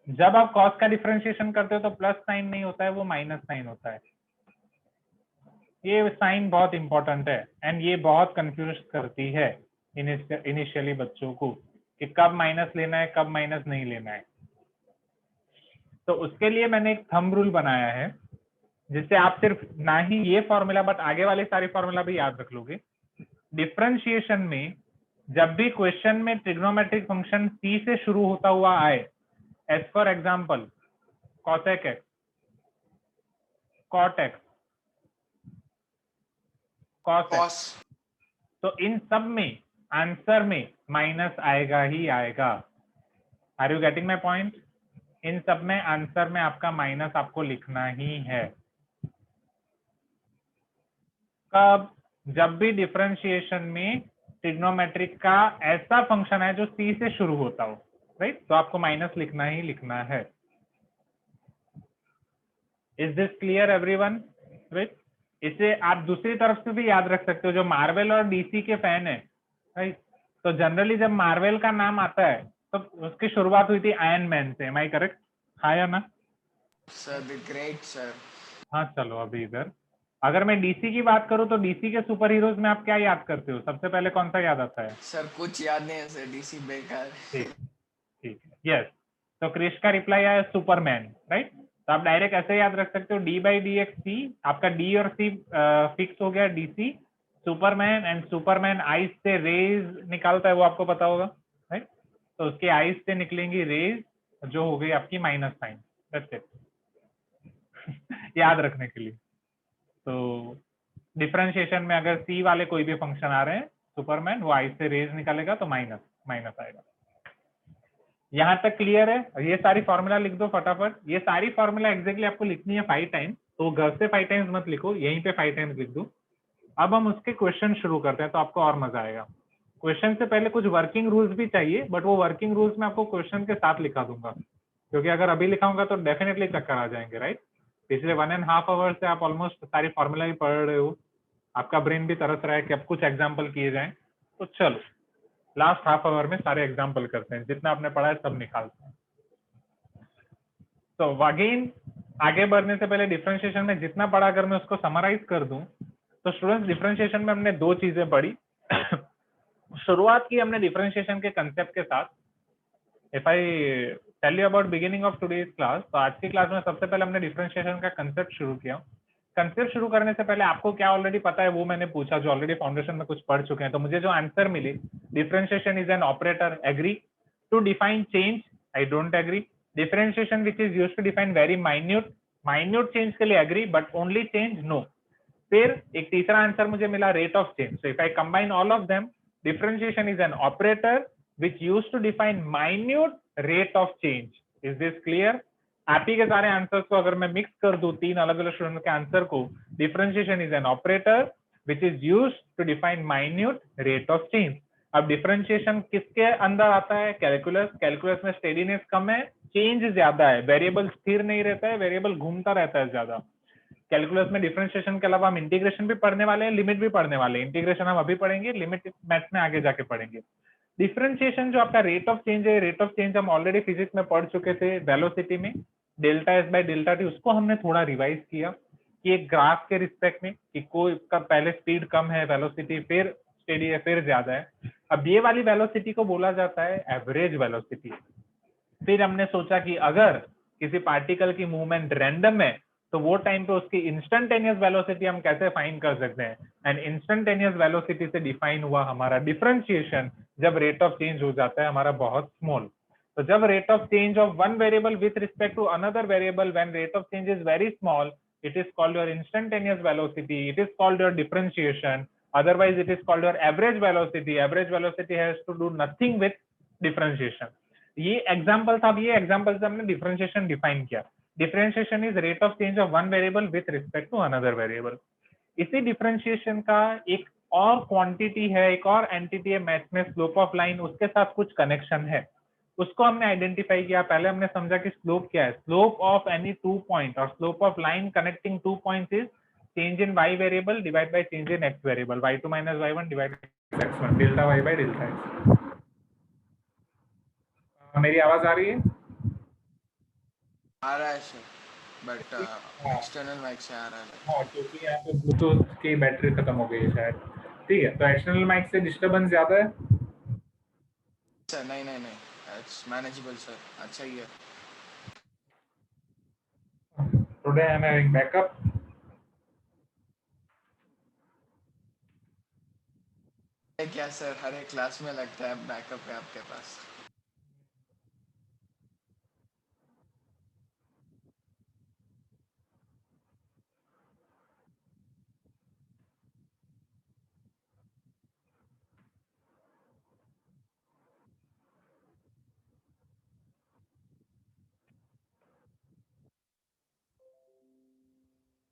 जब आप कॉस का डिफरेंशिएशन करते हो तो प्लस साइन नहीं होता है, वो माइनस साइन होता है। ये साइन बहुत इंपॉर्टेंट है एंड ये बहुत कंफ्यूज करती है इनिशियली बच्चों को कि कब माइनस लेना है, कब माइनस नहीं लेना है। तो उसके लिए मैंने एक थंब रूल बनाया है जिससे आप सिर्फ ना ही ये फॉर्मूला बट आगे वाले सारे फॉर्मूला भी याद रख लोगे। डिफरेंशिएशन में जब भी क्वेश्चन में ट्रिग्नोमेट्रिक फंक्शन c से शुरू होता हुआ आए, as for example cosec x, cot x, cos x, cos तो इन सब में आंसर में माइनस आएगा ही आएगा। Are you getting my point? इन सब में आंसर में आपका माइनस आपको लिखना ही है। कब? जब भी डिफरेंशिएशन में ट्रिग्नोमेट्रिक का ऐसा फंक्शन है जो c से शुरू होता हो, राइट? तो आपको माइनस लिखना ही लिखना है। Is this clear everyone? Right? इसे आप दूसरी तरफ से भी याद रख सकते हो, जो मार्वल और डीसी के फैन है, राइट? तो जनरली जब मार्वल का नाम आता है तो उसकी शुरुआत हुई थी आयरन मैन से, एम आई करेक्ट? हाँ या ना? Sir the great sir. हाँ चलो अभी इधर अगर मैं डीसी की बात करूं तो डीसी के सुपर हीरोज में आप क्या याद करते हो? सबसे पहले कौन सा याद आता है? सर कुछ याद नहीं है सर, डीसी बेकार। ठीक ठीक है, यस। तो क्रिश का रिप्लाई आया सुपरमैन, राइट? तो आप डायरेक्ट ऐसे याद रख सकते हो डी बाई डी एक्स सी, आपका डी और सी फिक्स हो गया, DC Superman. And Superman ice से रेज निकालता है, वो आपको पता होगा, राइट? तो उसके आइस से निकलेंगी रेज जो हो गई आपकी माइनस साइन। दैट्स इट याद रखने के लिए। तो डिफरेंशिएशन में अगर सी वाले कोई भी फंक्शन आ रहे हैं, सुपरमैन वो आइस से रेज निकालेगा तो माइनस माइनस आएगा। यहाँ तक क्लियर है? ये सारी फॉर्मूला लिख दो फटाफट। ये सारी फॉर्मूला एग्जैक्टली आपको लिखनी है 5 टाइम्स, तो घर से 5 टाइम्स मत लिखो, यहीं पे 5 टाइम्स लिख दो। अब हम उसके क्वेश्चन शुरू करते हैं तो आपको और मजा आएगा। क्वेश्चन से पहले कुछ वर्किंग रूल्स भी चाहिए, बट वो वर्किंग रूल्स मैं आपको क्वेश्चन के साथ लिखा दूंगा, क्योंकि अगर अभी लिखाऊंगा तो डेफिनेटली चक्कर आ जाएंगे, राइट? पिछले 1.5 आवर से आप ऑलमोस्ट सारी फॉर्मूला ही पढ़ रहे हो, आपका ब्रेन भी तरस रहा है कि अब कुछ एग्जाम्पल किए जाएं। तो चलो लास्ट हाफ आवर में सारे एग्जाम्पल करते हैं, जितना आपने पढ़ा है सब निकालते हैं। तो अगेन आगे बढ़ने से पहले डिफरेंशिएशन में जितना पढ़ा अगर मैं उसको समराइज कर दूं तो स्टूडेंट्स डिफरेंशिएशन में हमने 2 चीजें पढ़ी। शुरुआत की हमने डिफरेंशिएशन के कंसेप्ट के साथ। If I tell you about beginning of today's class, तो आज की क्लास में सबसे पहले हमने डिफरेंशिएशन का कंसेप्ट शुरू किया। कंसेप्ट शुरू करने से पहले आपको क्या ऑलरेडी पता है वो मैंने पूछा, जो ऑलरेडी फाउंडेशन में कुछ पढ़ चुके हैं। तो मुझे जो आंसर मिले, differentiation is an operator, agree. To define change, I don't agree. Differentiation which is used to define very minute change के लिए agree, but only change no. फिर एक तीसरा आंसर मुझे मिला rate of change. So if I combine all of them, differentiation is an operator which used to define minute rate of change. Is this clear? आप ही के सारे answers को अगर मैं मिक्स कर दूं 3 अलग अलग स्टूडेंट के आंसर को, differentiation is an operator which is used to define minute rate of change. अब डिफरेंशिएशन किसके अंदर आता है? कैलकुलस। कैलकुलस में स्टेडीनेस कम है, चेंज ज्यादा है, वेरिएबल स्थिर नहीं रहता है, वेरिएबल घूमता रहता है ज्यादा। कैलकुलस में डिफरेंशिएशन के अलावा हम इंटीग्रेशन भी पढ़ने वाले हैं, लिमिट भी पढ़ने वाले हैं। इंटीग्रेशन हम अभी पढ़ेंगे, लिमिट मैथ्स में आगे जाके पढ़ेंगे। डिफरेंशिएशन जो आपका रेट ऑफ चेंज है, रेट ऑफ चेंज हम ऑलरेडी फिजिक्स में पढ़ चुके थे वेलोसिटी में, delta S by delta T. उसको हमने थोड़ा रिवाइज किया कि एक ग्राफ के रिस्पेक्ट में कि कोई का पहले स्पीड कम है, वेलोसिटी फिर स्टेडी है, फिर ज्यादा है। अब ये वाली वेलोसिटी को बोला जाता है एवरेज वेलोसिटी। फिर हमने सोचा कि अगर किसी पार्टिकल की मूवमेंट रैंडम है तो वो टाइम पे उसकी इंस्टेंटेनियस वेलोसिटी हम कैसे फाइंड कर सकते हैं। एंड इंस्टेंटेनियस वेलोसिटी से डिफाइन हुआ हमारा डिफरेंशिएशन जब रेट ऑफ चेंज हो जाता है हमारा बहुत स्मॉल। तो जब rate of change of one variable with respect to another variable, when rate of change is very small, it is called your instantaneous velocity, it is called your differentiation, otherwise it is called your average velocity. Average velocity has to do nothing with differentiation. ये example था, ये example से हमने differentiation define किया। Differentiation is rate of change of one variable with respect to another variable. इसी differentiation का एक और क्वांटिटी है, एक और एंटिटी है मैथ्स में, स्लोप ऑफ लाइन, उसके साथ कुछ कनेक्शन है, उसको हमने आइडेंटिफाई किया। पहले हमने समझा कि स्लोप क्या है, स्लोप ऑफ एनी 2 पॉइंट और slope of line connecting 2 points is change in y variable divide by change in x variable, y2 minus y1 divide by x1, delta y by delta x। मेरी आवाज आ रही है? आ रहा है sir, but external mic से आ रहा है. हाँ, क्योंकि यहाँ पे ब्लूटूथ की बैटरी खत्म हो गई है शायद. ठीक है, तो एक्सटर्नल माइक से डिस्टरबेंस ज्यादा है. सर नहीं, इट्स मैनेजेबल सर, अच्छा ही है. Today I am having backup. क्या सर, हर एक क्लास में लगता है बैकअप है आपके पास.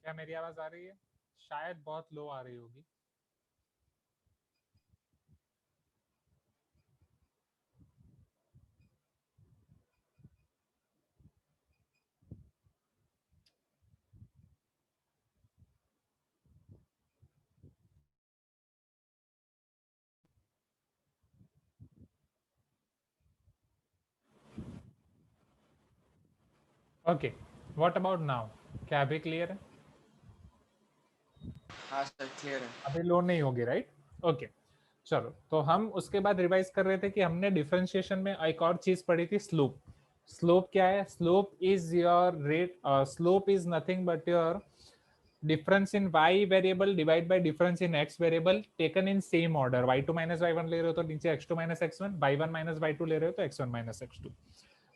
क्या मेरी आवाज आ रही है? शायद बहुत लो आ रही होगी. Okay, what about now? क्या अभी क्लियर है? हाँ सर, क्लियर है. अभी लो नहीं होगी, राइट? ओके, चलो. तो हम उसके बाद रिवाइज कर रहे थे कि हमने डिफरेंशिएशन में एक और चीज पढ़ी थी, स्लोप. स्लोप क्या है? Slope is your rate. Slope is nothing but your difference in y variable divide by difference in x variable taken in same order. y2 minus y1 ले रहे हो तो नीचे x2 minus x1, y1 minus y2 ले रहे हो तो x1 minus x2.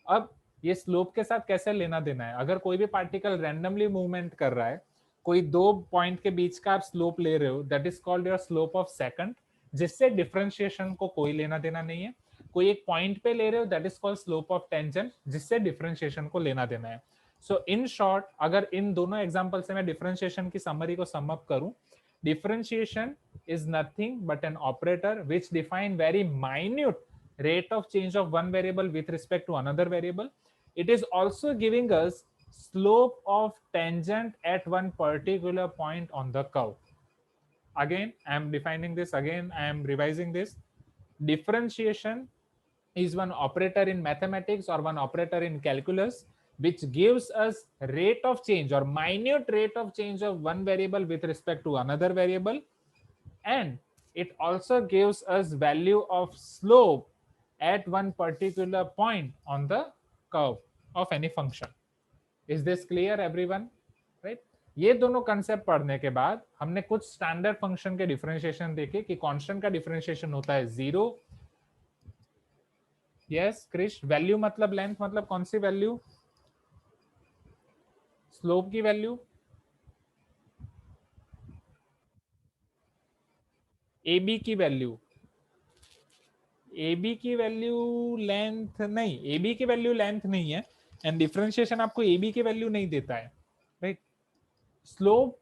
अब ये स्लोप के साथ कैसे लेना देना है? अगर कोई भी पार्टिकल रैंडमली मूवमेंट कर रहा है, कोई दो पॉइंट के बीच का आप स्लोप ले रहे हो, that is called your slope of second, जिससे डिफरेंशिएशन को कोई लेना देना नहीं है. कोई एक पॉइंट पे ले रहे हो, that is called slope of tangent, जिससे डिफरेंशिएशन को लेना देना है. सो इन शॉर्ट, अगर इन दोनों एग्जांपल से मैं डिफरेंशिएशन की समरी को सम अप करूं, differentiation is nothing but an operator which define very minute rate of change of one variable with respect to another variable. It is also giving us slope of tangent at one particular point on the curve. Again, I am defining this, again I am revising this. Differentiation is one operator in mathematics or one operator in calculus which gives us rate of change or minute rate of change of one variable with respect to another variable, and it also gives us value of slope at one particular point on the curve of any function. Is this clear everyone? Right? ये दोनों concept पढ़ने के बाद हमने कुछ standard function के differentiation देखे कि कांस्टेंट का डिफरेंशिएशन होता है 0. यस क्रिश, वैल्यू मतलब लेंथ, मतलब कौन सी वैल्यू? स्लोप की वैल्यू, ए बी की वैल्यू. ए बी की वैल्यू लेंथ नहीं, ए बी की वैल्यू लेंथ नहीं है, एंड डिफरेंशिएशन आपको ए बी की वैल्यू नहीं देता है, राइट? स्लोप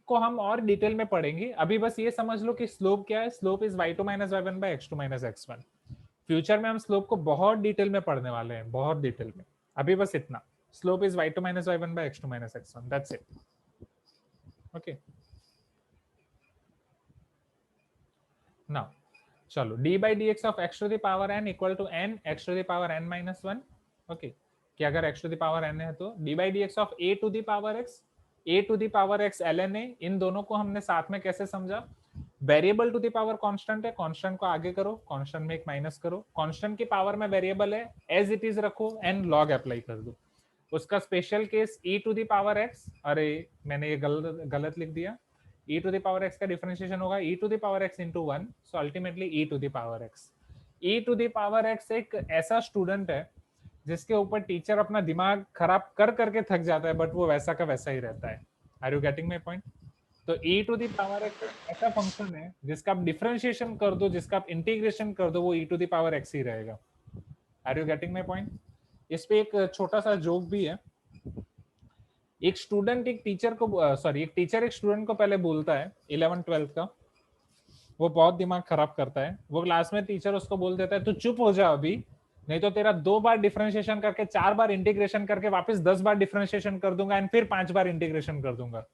को हम और डिटेल में पढ़ेंगे, अभी बस ये समझ लो कि स्लोप क्या है. Slope is y2 minus y1 by x2 minus x1. Future में हम स्लोप को बहुत डिटेल में पढ़ने वाले हैं, बहुत डिटेल में. अभी बस इतना, slope is y2 minus y1 by x2 minus x1, that's it. Okay, now चलो, d by dx of x to the power n equal to n x to the power n minus 1. Okay, कि अगर x to the power n है तो d by dx of a to the power x, a to the power x ln a. इन दोनों को हमने साथ में कैसे समझा? Variable to the power constant है, कांस्टेंट को आगे करो, कांस्टेंट में एक माइनस करो, कांस्टेंट की पावर में वेरिएबल है, एज इट इज रखो एंड लॉग अप्लाई कर दो. उसका special case e to the power x, अरे मैंने ये गलत लिख दिया. e to the power x का डिफरेंशिएशन होगा e to the power x into 1, so ultimately e to the power x. e to the power x एक ऐसा स्टूडेंट है जिसके ऊपर टीचर अपना दिमाग खराब कर करके थक जाता है, बट वो वैसा का वैसा ही रहता है. Are you getting my point? तो e to the power x ऐसा फंक्शन है जिसका आप डिफरेंशिएशन कर दो, जिसका आप इंटीग्रेशन कर दो, वो e to the power x ही रहेगा. Are you getting my point? इस पे एक छोटा सा जोक भी है. एक स्टूडेंट एक टीचर को, एक टीचर एक स्टूडेंट को पहले बोलता है 11th-12th का, वो बहुत दिमाग खराब करता है. वो क्लास में टीचर उसको बोल देता है, तू चुप हो जा अभी, नहीं तो तेरा 2 बार डिफरेंशिएशन करके 4 बार इंटीग्रेशन करके वापस 10 बार डिफरेंशिएशन कर दूंगा एंड फिर 5 बार इंटीग्रेशन कर दूंगा.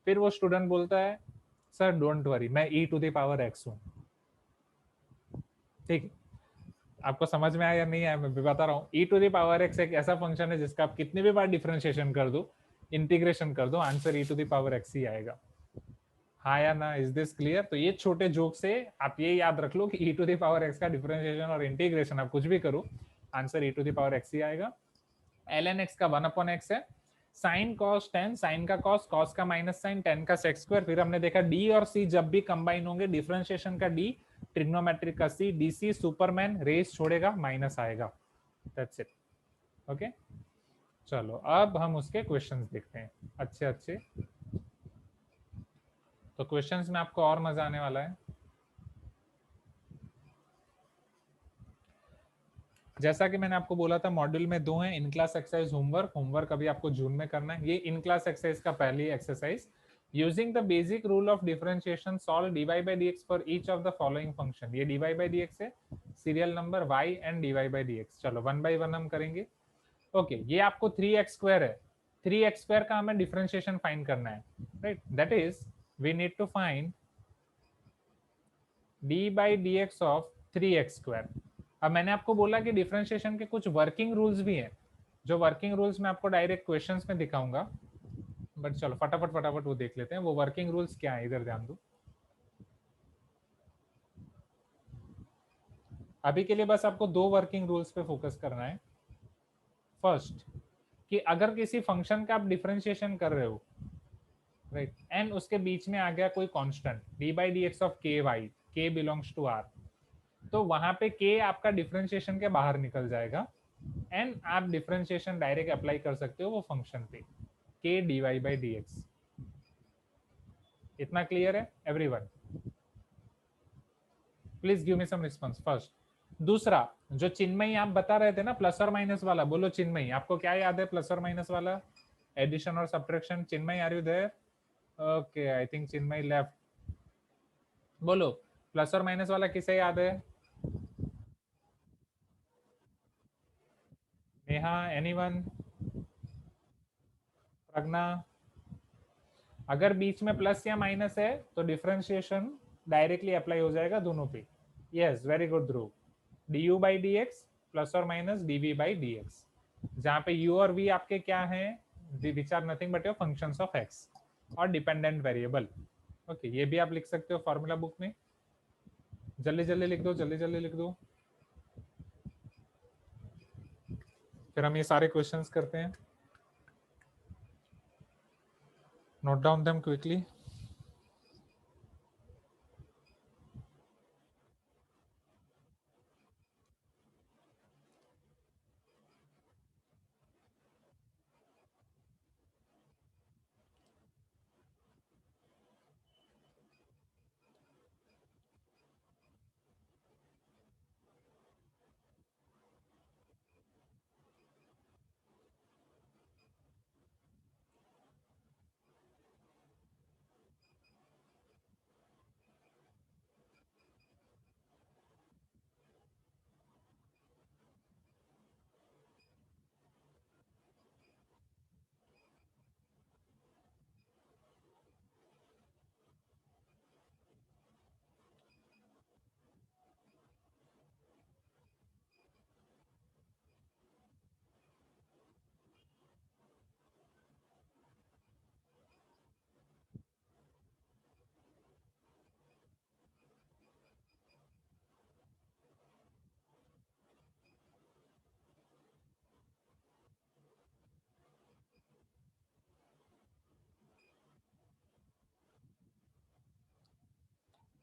फिर वो स्टूडेंट बोलता है, सर डोंट वरी, मैं e to the power x हूं. ठीक है, आपको समझ में आया या नहीं आया मैं भी बता रहा हूँ। e to the power x एक ऐसा फंक्शन है जिसका आप कितने भी बार डिफरेंशिएशन कर दो, इंटीग्रेशन कर दो, answer e to the power x ही आएगा। हाँ या ना, इज दिस क्लियर? तो ये छोटे जोक से आप ये याद रख लो कि e to the power x का डिफरेंशिएशन और इंटीग्रेशन आप कुछ भी करो, answer e to the power x ही आएगा। ln x का 1/x है, साइन कॉस टेन, साइन का कॉस, कॉस का माइनस साइन, टेन का सेक स्क्वायर। फिर हमने देखा d और c जब भी कंबाइन होंगे, डिफरेंशिएशन का d, ट्रिग्नोमेट्रिक का c, dc सुपरमैन, रेस छोड़ेगा माइनस आएगा। That's it. ओके, चलो अब हम उसके क्वेश्चंस देखते हैं अच्छे अच्छे। तो क्वेश्चंस में आपको और मजा आने वाला है। जैसा कि मैंने आपको बोला था मॉड्यूल में 2 हैं, in class exercise, homework. Homework अभी आपको जून में करना है। ये इन क्लास एक्सरसाइज का पहली exercise, using the basic rule of differentiation solve dy by dx for each of the following function. ये dy by dx है, serial number y and dy by dx। चलो वन बाय वन हम करेंगे। Okay, ये आपको 3x² है, 3x² का हमें डिफरेंशिएशन फाइंड करना है, right? That is we need to find dy by dx of 3x²। अब मैंने आपको बोला कि डिफरेंशिएशन के कुछ वर्किंग रूल्स भी हैं, जो वर्किंग रूल्स मैं आपको डायरेक्ट क्वेश्चंस में दिखाऊंगा, बट चलो फटाफट वो देख लेते हैं। वो वर्किंग रूल्स क्या है, इधर ध्यान दो। अभी के लिए बस आपको 2 वर्किंग रूल्स पे फोकस करना है। फर्स्ट, कि अगर किसी फंक्शन का आप डिफरेंशिएशन कर रहे हो, राइट, एंड उसके बीच में आ गया कोई constant dy by dx of ky, k belongs to r, तो वहां पे k आपका डिफरेंशिएशन के बाहर निकल जाएगा एंड आप डिफरेंशिएशन डायरेक्ट अप्लाई कर सकते हो वो फंक्शन पे, k dy by dx। इतना क्लियर है everyone? Please give me some response first. दूसरा, जो चिन्मयी आप बता रहे थे ना प्लस और माइनस वाला, बोलो चिन्मयी, आपको क्या याद है प्लस और माइनस वाला? एडिशन और subtraction. Chinmayi, are you there? Okay, I think Chinmayi left. बोलो प्लस और माइनस वाला किसे याद है? नेहा, एनीवन? प्रज्ञा? अगर बीच में प्लस या माइनस है तो डिफरेंशिएशन डायरेक्टली अप्लाई हो जाएगा दोनों पे। Yes, very good Dhruv. du by dx plus और माइनस dv by dx, जहाँ पे u और v आपके क्या हैं? Which are nothing but your functions of x और डिपेंडेंट वेरिएबल। ओके, ये भी आप लिख सकते हो फॉर्मूला बुक में। जल्दी जल्दी लिख दो, जल्दी जल्दी लिख दो, फिर हम ये सारे क्वेश्चंस करते हैं। Note down them quickly.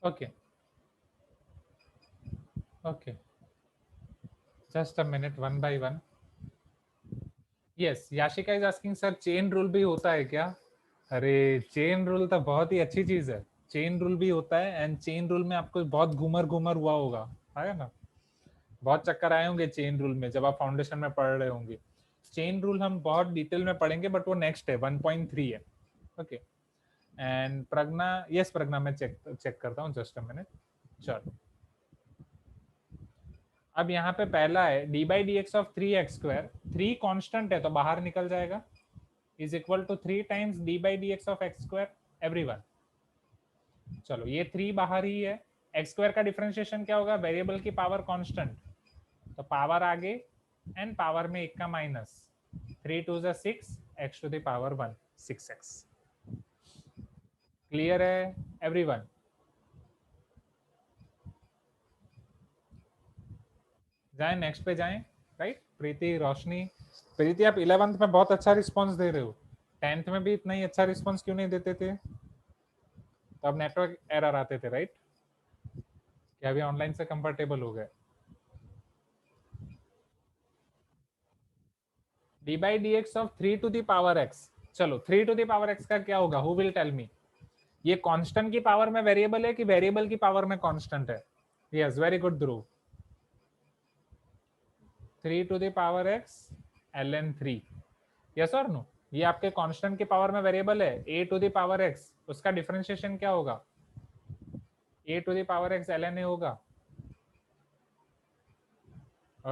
Okay. Okay. Just a minute, one by one. Yes, Yashika is asking, sir, chain rule भी होता है क्या? अरे चेन रूल तो बहुत ही अच्छी चीज है। चेन रूल भी होता है एंड चेन रूल में आपको बहुत घूमर घूमर हुआ होगा, आया ना? बहुत चक्कर आए होंगे चेन रूल में जब आप फाउंडेशन में पढ़ रहे होंगे। चेन रूल हम बहुत डिटेल में पढ़ेंगे, बट वो नेक्स्ट है, 1.3 है। ओके, एंड प्रज्ञा, यस प्रज्ञा, मैं चेक करता हूँ, जस्ट अ मिनट। चलो, अब यहाँ पे पहला है d by D x of 3x²। 3 constant है तो बाहर निकल जाएगा, is equal to 3 times d by D x of x²। Everyone, चलो ये 3 बाहर ही है। x² का डिफरेंशिएशन क्या होगा? वेरिएबल की पावर कांस्टेंट, तो पावर आगे एंड पावर में एक का माइनस, 3 2 ज़ा 6 x to the power 1 6x। Clear है एवरीवन? जाएं नेक्स्ट पे जाएं। राइट, प्रीति, रोशनी। प्रीति आप 11th में बहुत अच्छा रिस्पांस दे रहे हो, 10th में भी इतना ही अच्छा रिस्पांस क्यों नहीं देते थे? तो अब नेटवर्क एरर आते थे, राइट? क्या अभी ऑनलाइन से कंफर्टेबल हो गए? D by D x of 3 to the power x. चलो 3 टू द पावर एक्स का क्या होगा? Who will tell me? ये कांस्टेंट की पावर में वेरिएबल है कि वेरिएबल की पावर में कांस्टेंट है? Yes, very good Dhruv. 3 to the power x ln 3, yes और नो? ये आपके कांस्टेंट की पावर में वेरिएबल है, a to the power x, उसका डिफरेंशिएशन क्या होगा? a to the power x ln a होगा।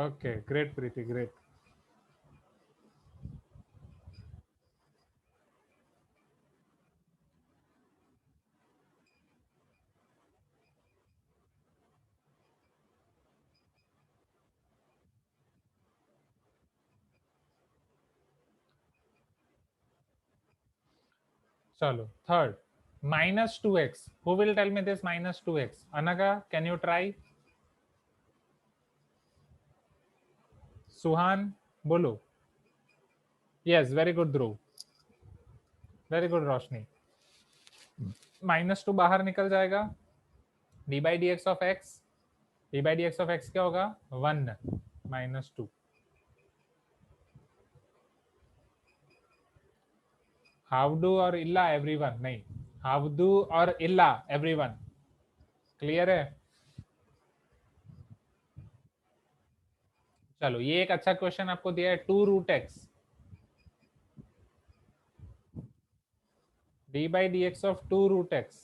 Okay, great Preeti, great. चलो third, -2x। Who will tell me this -2x? Anaga, can you try? Suhan, बोलो। Yes, very good Dhruv, very good Roshni. -2 बाहर निकल जाएगा, D by D x of x, d by D x of x क्या होगा? 1 -2। हाउडू और इल्ला everyone, नहीं, हाउडू और इल्ला एवरीवन। क्लियर है? चलो ये एक अच्छा क्वेश्चन आपको दिया है, 2 root x, d by D x of 2 root x,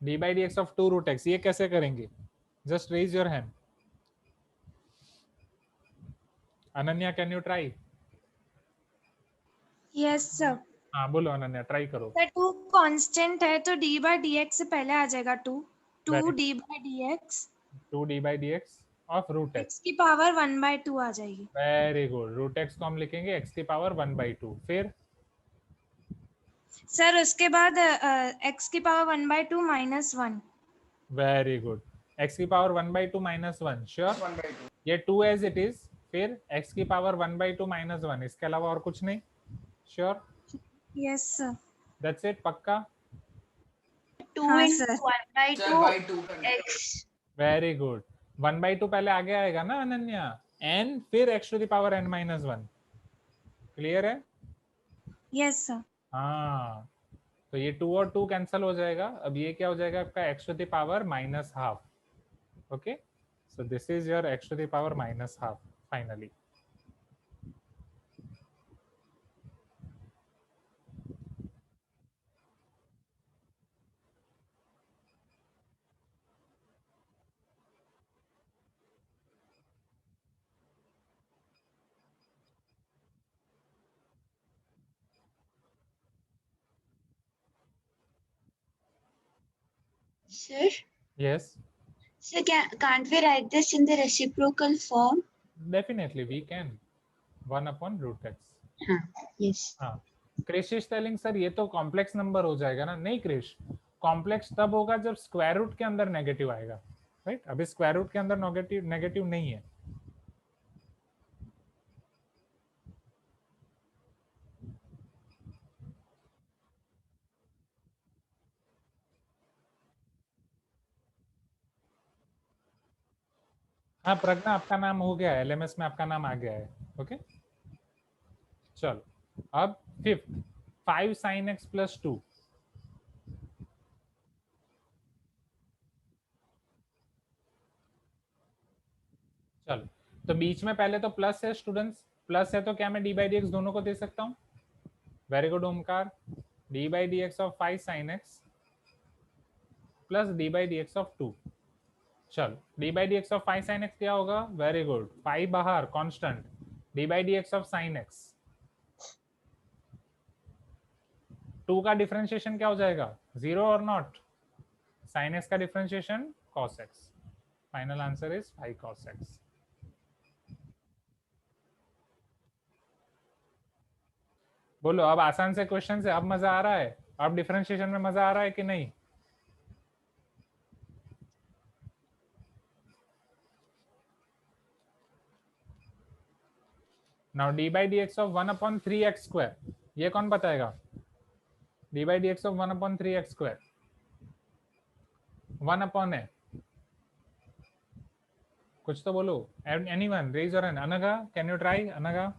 d by D x of 2 root x, ये कैसे करेंगे? Just raise your hand. Ananya, can you try? Yes sir. हाँ बोलो अनन्या, ट्राई करो। सर 2 कांस्टेंट है तो d बाय dx से पहले आ जाएगा 2 d by dx, 2 d by D x of root x, x की पावर 1 बाय 2 आ जाएगी। Very good. रूट एक्स को हम लिखेंगे x की पावर 1/2, फिर सर उसके बाद x की power 1 by 2 -1। Very good, x की पावर 1/2 -1, श्योर? 1/2। ये 2 एज इट इज, फिर x की पावर 1/2 -1, इसके अलावा और कुछ नहीं? Sure? Yes sir. That's it, पक्का? 2 हाँ, into sir. 1/2 2 x। Very good. 1/2 पहले आगे आएगा ना अनन्या, n फिर x to the power n -1। Clear है? Yes sir. हाँ, तो ये 2 और 2 कैंसिल हो जाएगा। अब ये क्या हो जाएगा आपका? x to the power -12। Okay, so this is your x to the power -12 finally. Sir, Yes, sir, can't we write this in the reciprocal form? definitely we can, 1/√x। Yes. हाँ, Krrish is telling sir ये तो complex number हो जाएगा ना? नहीं Krrish, complex तब होगा जब स्क्वायर रूट के अंदर नेगेटिव आएगा, राइट? अभी स्क्वायर रूट के अंदर नेगेटिव नहीं है। हाँ प्रज्ञा, आपका नाम हो गया है, एलएमएस में आपका नाम आ गया है। ओके, चलो अब फिफ्थ, 5 sin x + 2। चलो तो बीच में पहले तो प्लस है स्टूडेंट्स, प्लस है तो क्या मैं डी बाई डी एक्स दोनों को दे सकता हूँ? Very good Omkar, D by D x of 5 sin x plus D by D x of 2। चलो D by D x of 5 sin x क्या होगा? वेरी गुड, 5 बाहर constant, D by D x of sin x। 2 का differentiation क्या हो जाएगा? 0 और not? sin x का differentiation cos x। Final answer is 5 cos x. बोलो अब आसान से क्वेश्चन से अब मजा आ रहा है? अब डिफरेंशिएशन में मजा आ रहा है कि नहीं? Now d by D x of 1/3x², ये कौन बताएगा? D by D x of 1/3x², 1/a, कुछ तो बोलो. Anyone raise your hand. Anaga, can you try? Anaga,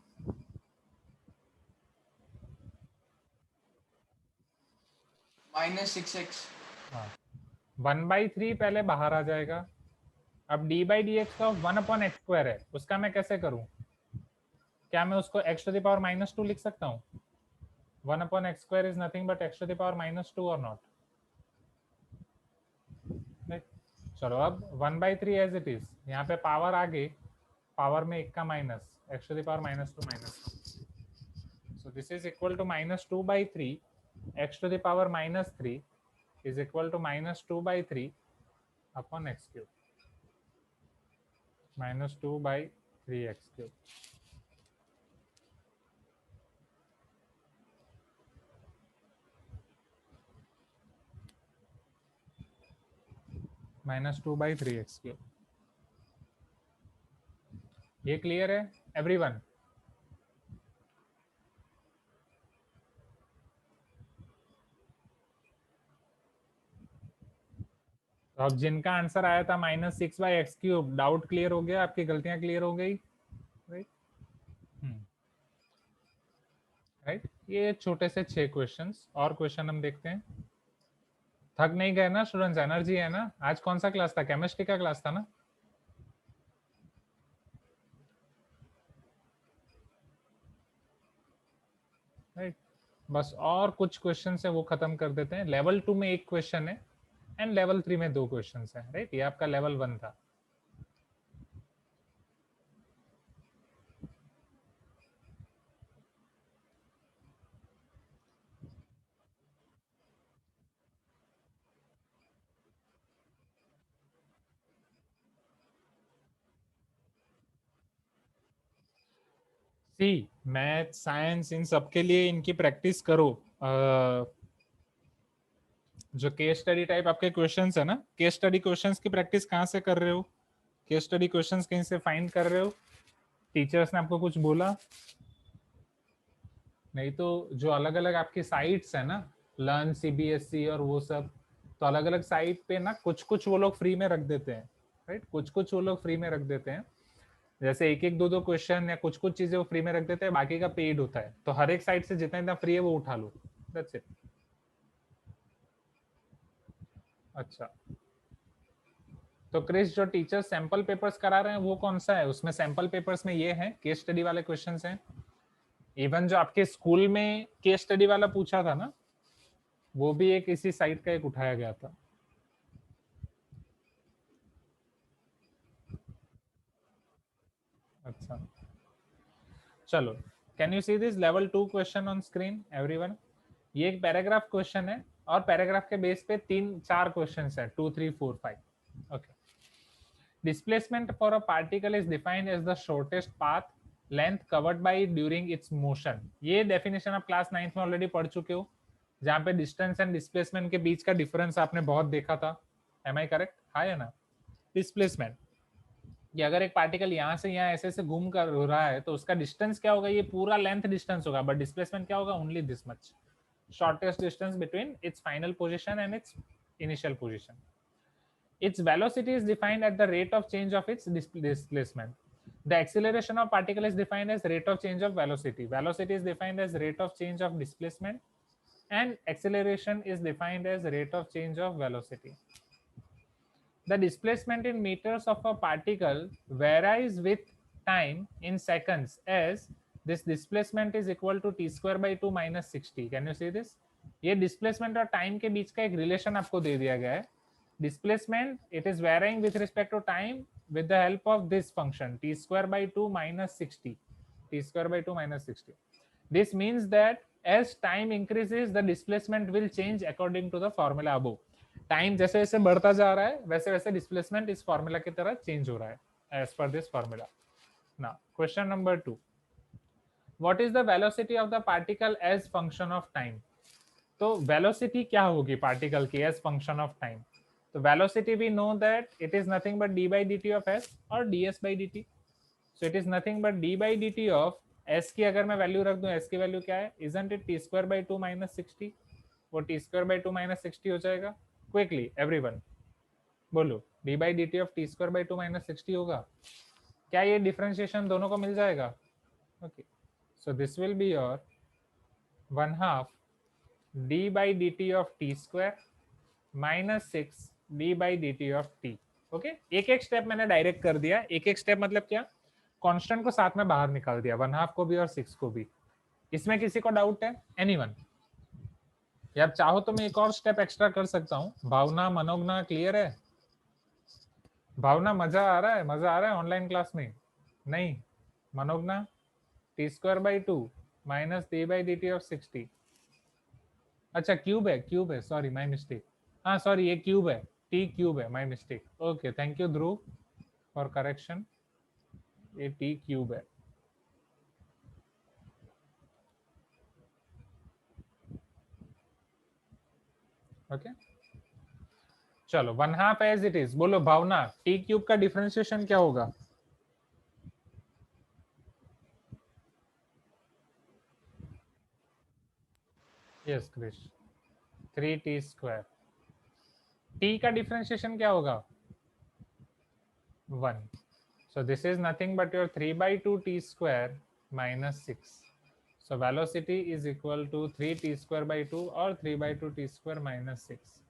-6x. 1/3 पहले बाहर आ जाएगा. अब d by D x of 1/x² है, उसका मैं कैसे करूं? क्या मैं उसको x⁻² लिख सकता हूँ? 1/x² is nothing but x⁻² और नॉट. चलो अब 1/3 एज इट इज. यहाँ पे पावर आगे, पावर में 1 का minus, x⁻² minus. So this is equal to -2/3 x⁻³ is equal to -2/3 upon x³, -2/3x³. -2/3x³. ये क्लियर है एवरीवन? तो अब जिनका आंसर आया था -6/x³, डाउट क्लियर हो गया? आपकी गलतियां क्लियर हो गई? राइट. राइट. ये छोटे से 6 क्वेश्चंस. और क्वेश्चन हम देखते हैं. थक नहीं गए ना स्टूडेंट्स? एनर्जी है ना? आज कौन सा क्लास था? केमिस्ट्री का क्लास था ना? राइट. बस और कुछ क्वेश्चन है वो खत्म कर देते हैं. लेवल 2 में एक क्वेश्चन है एंड लेवल 3 में 2 क्वेश्चन है. राइट. ये आपका लेवल 1 था. सी मैथ, साइंस, इन सब के लिए इनकी प्रैक्टिस करो. जो केस स्टडी टाइप आपके क्वेश्चंस है ना, केस स्टडी क्वेश्चंस की प्रैक्टिस कहाँ से कर रहे हो? केस स्टडी क्वेश्चंस कहीं से फाइंड कर रहे हो? टीचर्स ने आपको कुछ बोला? नहीं तो जो अलग अलग आपकी साइट्स है ना, लर्न, CBSE और वो सब, तो अलग अलग साइट पे ना कुछ कुछ वो लोग फ्री में रख देते हैं. राइट. कुछ कुछ वो लोग फ्री में रख देते हैं. जैसे एक एक दो दो क्वेश्चन या कुछ कुछ चीजें वो फ्री में रख देते हैं, बाकी का पेड होता है. तो हर एक साइट से जितना इतना फ्री है वो उठा लो. That's it. अच्छा, तो क्रिस जो टीचर सैंपल पेपर्स करा रहे हैं वो कौन सा है? उसमें सैंपल पेपर्स में ये है, केस स्टडी वाले क्वेश्चंस हैं. इवन जो आपके स्कूल में केस स्टडी वाला पूछा था ना, वो भी एक इसी साइट का एक उठाया गया था. अच्छा, चलो. Can you see this level 2 question on screen everyone? ये एक पैराग्राफ क्वेश्चन है और पैराग्राफ के बेस पे 3-4 क्वेश्चंस है, 2, 3, 4, 5. Okay. Displacement for a particle is defined as the shortest path length covered by it during its motion. ये definition आप class 9th में ऑलरेडी पढ़ चुके हो, जहाँ पे डिस्टेंस एंड डिस्प्लेसमेंट के बीच का डिफरेंस आपने बहुत देखा था. Am I correct? हाँ या ना? डिस्प्लेसमेंट, कि अगर एक पार्टिकल यहाँ से यहाँ ऐसे ऐसे घूम कर हो रहा है तो उसका डिस्टेंस क्या होगा? ये पूरा लेंथ डिस्टेंस होगा, बट डिस्प्लेसमेंट क्या होगा? Only this much, shortest distance between its final position and it's initial position. Its velocity is defined at the rate of change of its displacement. The acceleration of particle is defined as rate of change of velocity. Velocity is defined as rate of change of displacement, and acceleration is defined as rate of change of velocity. The displacement in meters of a particle varies with time in seconds, as this displacement is equal to t²/2 minus 60. Can you see this? ये displacement और time के बीच का एक relation आपको दे दिया गया है. Displacement, it is varying with respect to time with the help of this function t²/2 minus 60. t²/2 minus 60. This means that as time increases, the displacement will change according to the formula above. Time जैसे जैसे बढ़ता जा रहा है वैसे वैसे displacement इस formula की तरह चेंज हो रहा है as per this formula. Now question number 2, what is the velocity of the particle as function of time. तो वेलोसिटी क्या होगी पार्टिकल की एज फंक्शन ऑफ टाइम. तो velocity we know that it is nothing but D by D T of S और D S by D T. So it is nothing but D by D T of S की अगर मैं value रख दूं, S की value क्या है, isn't it T square by 2 minus 60. वो टी स्क्वायर बाई 2 माइनस 60 हो जाएगा. क्विकली एवरीवन बोलो, D by D T of T square by 2 minus 60 होगा. क्या ये डिफरेंशिएशन दोनों को मिल जाएगा? Okay, so this will be your 1/2 d by dt of t square minus 6 d by dt of t. Okay, एक एक step मैंने डायरेक्ट कर दिया. एक एक स्टेप मतलब क्या, कांस्टेंट को साथ में बाहर निकाल दिया, 1/2 को भी और 6 को भी. इसमें किसी को डाउट है? एनीवन? या चाहो तो मैं एक और स्टेप एक्स्ट्रा कर सकता हूँ. भावना, मनोगना क्लियर है? भावना मजा आ रहा है? मजा आ रहा है ऑनलाइन क्लास में? नहीं. Manogna, t square by 2 minus d by D T of 60. अच्छा क्यूब है, सॉरी माय मिस्टेक. हाँ सॉरी, ये क्यूब है, टी क्यूब है, my mistake. Okay, thank you Dhruv for correction. ये टी क्यूब है. ओके चलो, 1/2 एज इट इज. बोलो भावना, टी क्यूब का डिफरेंशिएशन क्या होगा? Yes Krish, 3t square. t का डिफरेंशिएशन क्या होगा? 1. So this is nothing but your 3/2 t square minus 6. So velocity is equal to 3t square by 2 or 3/2 t square minus 6.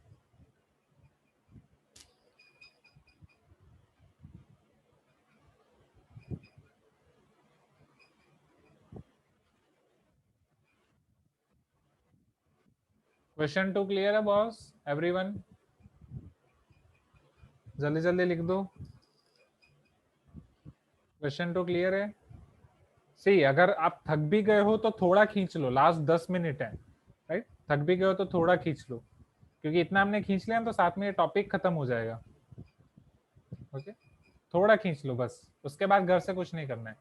Question 2 clear है boss? Everyone जल्दी जल्दी लिख दो. क्वेश्चन 2 क्लियर है? सी, अगर आप थक भी गए हो तो थोड़ा खींच लो, लास्ट 10 मिनट है, राइट? थक भी गए हो तो थोड़ा खींच लो, क्योंकि इतना हमने खींच लिया तो साथ में ये टॉपिक खत्म हो जाएगा. ओके, थोड़ा खींच लो बस, उसके बाद घर से कुछ नहीं करना है.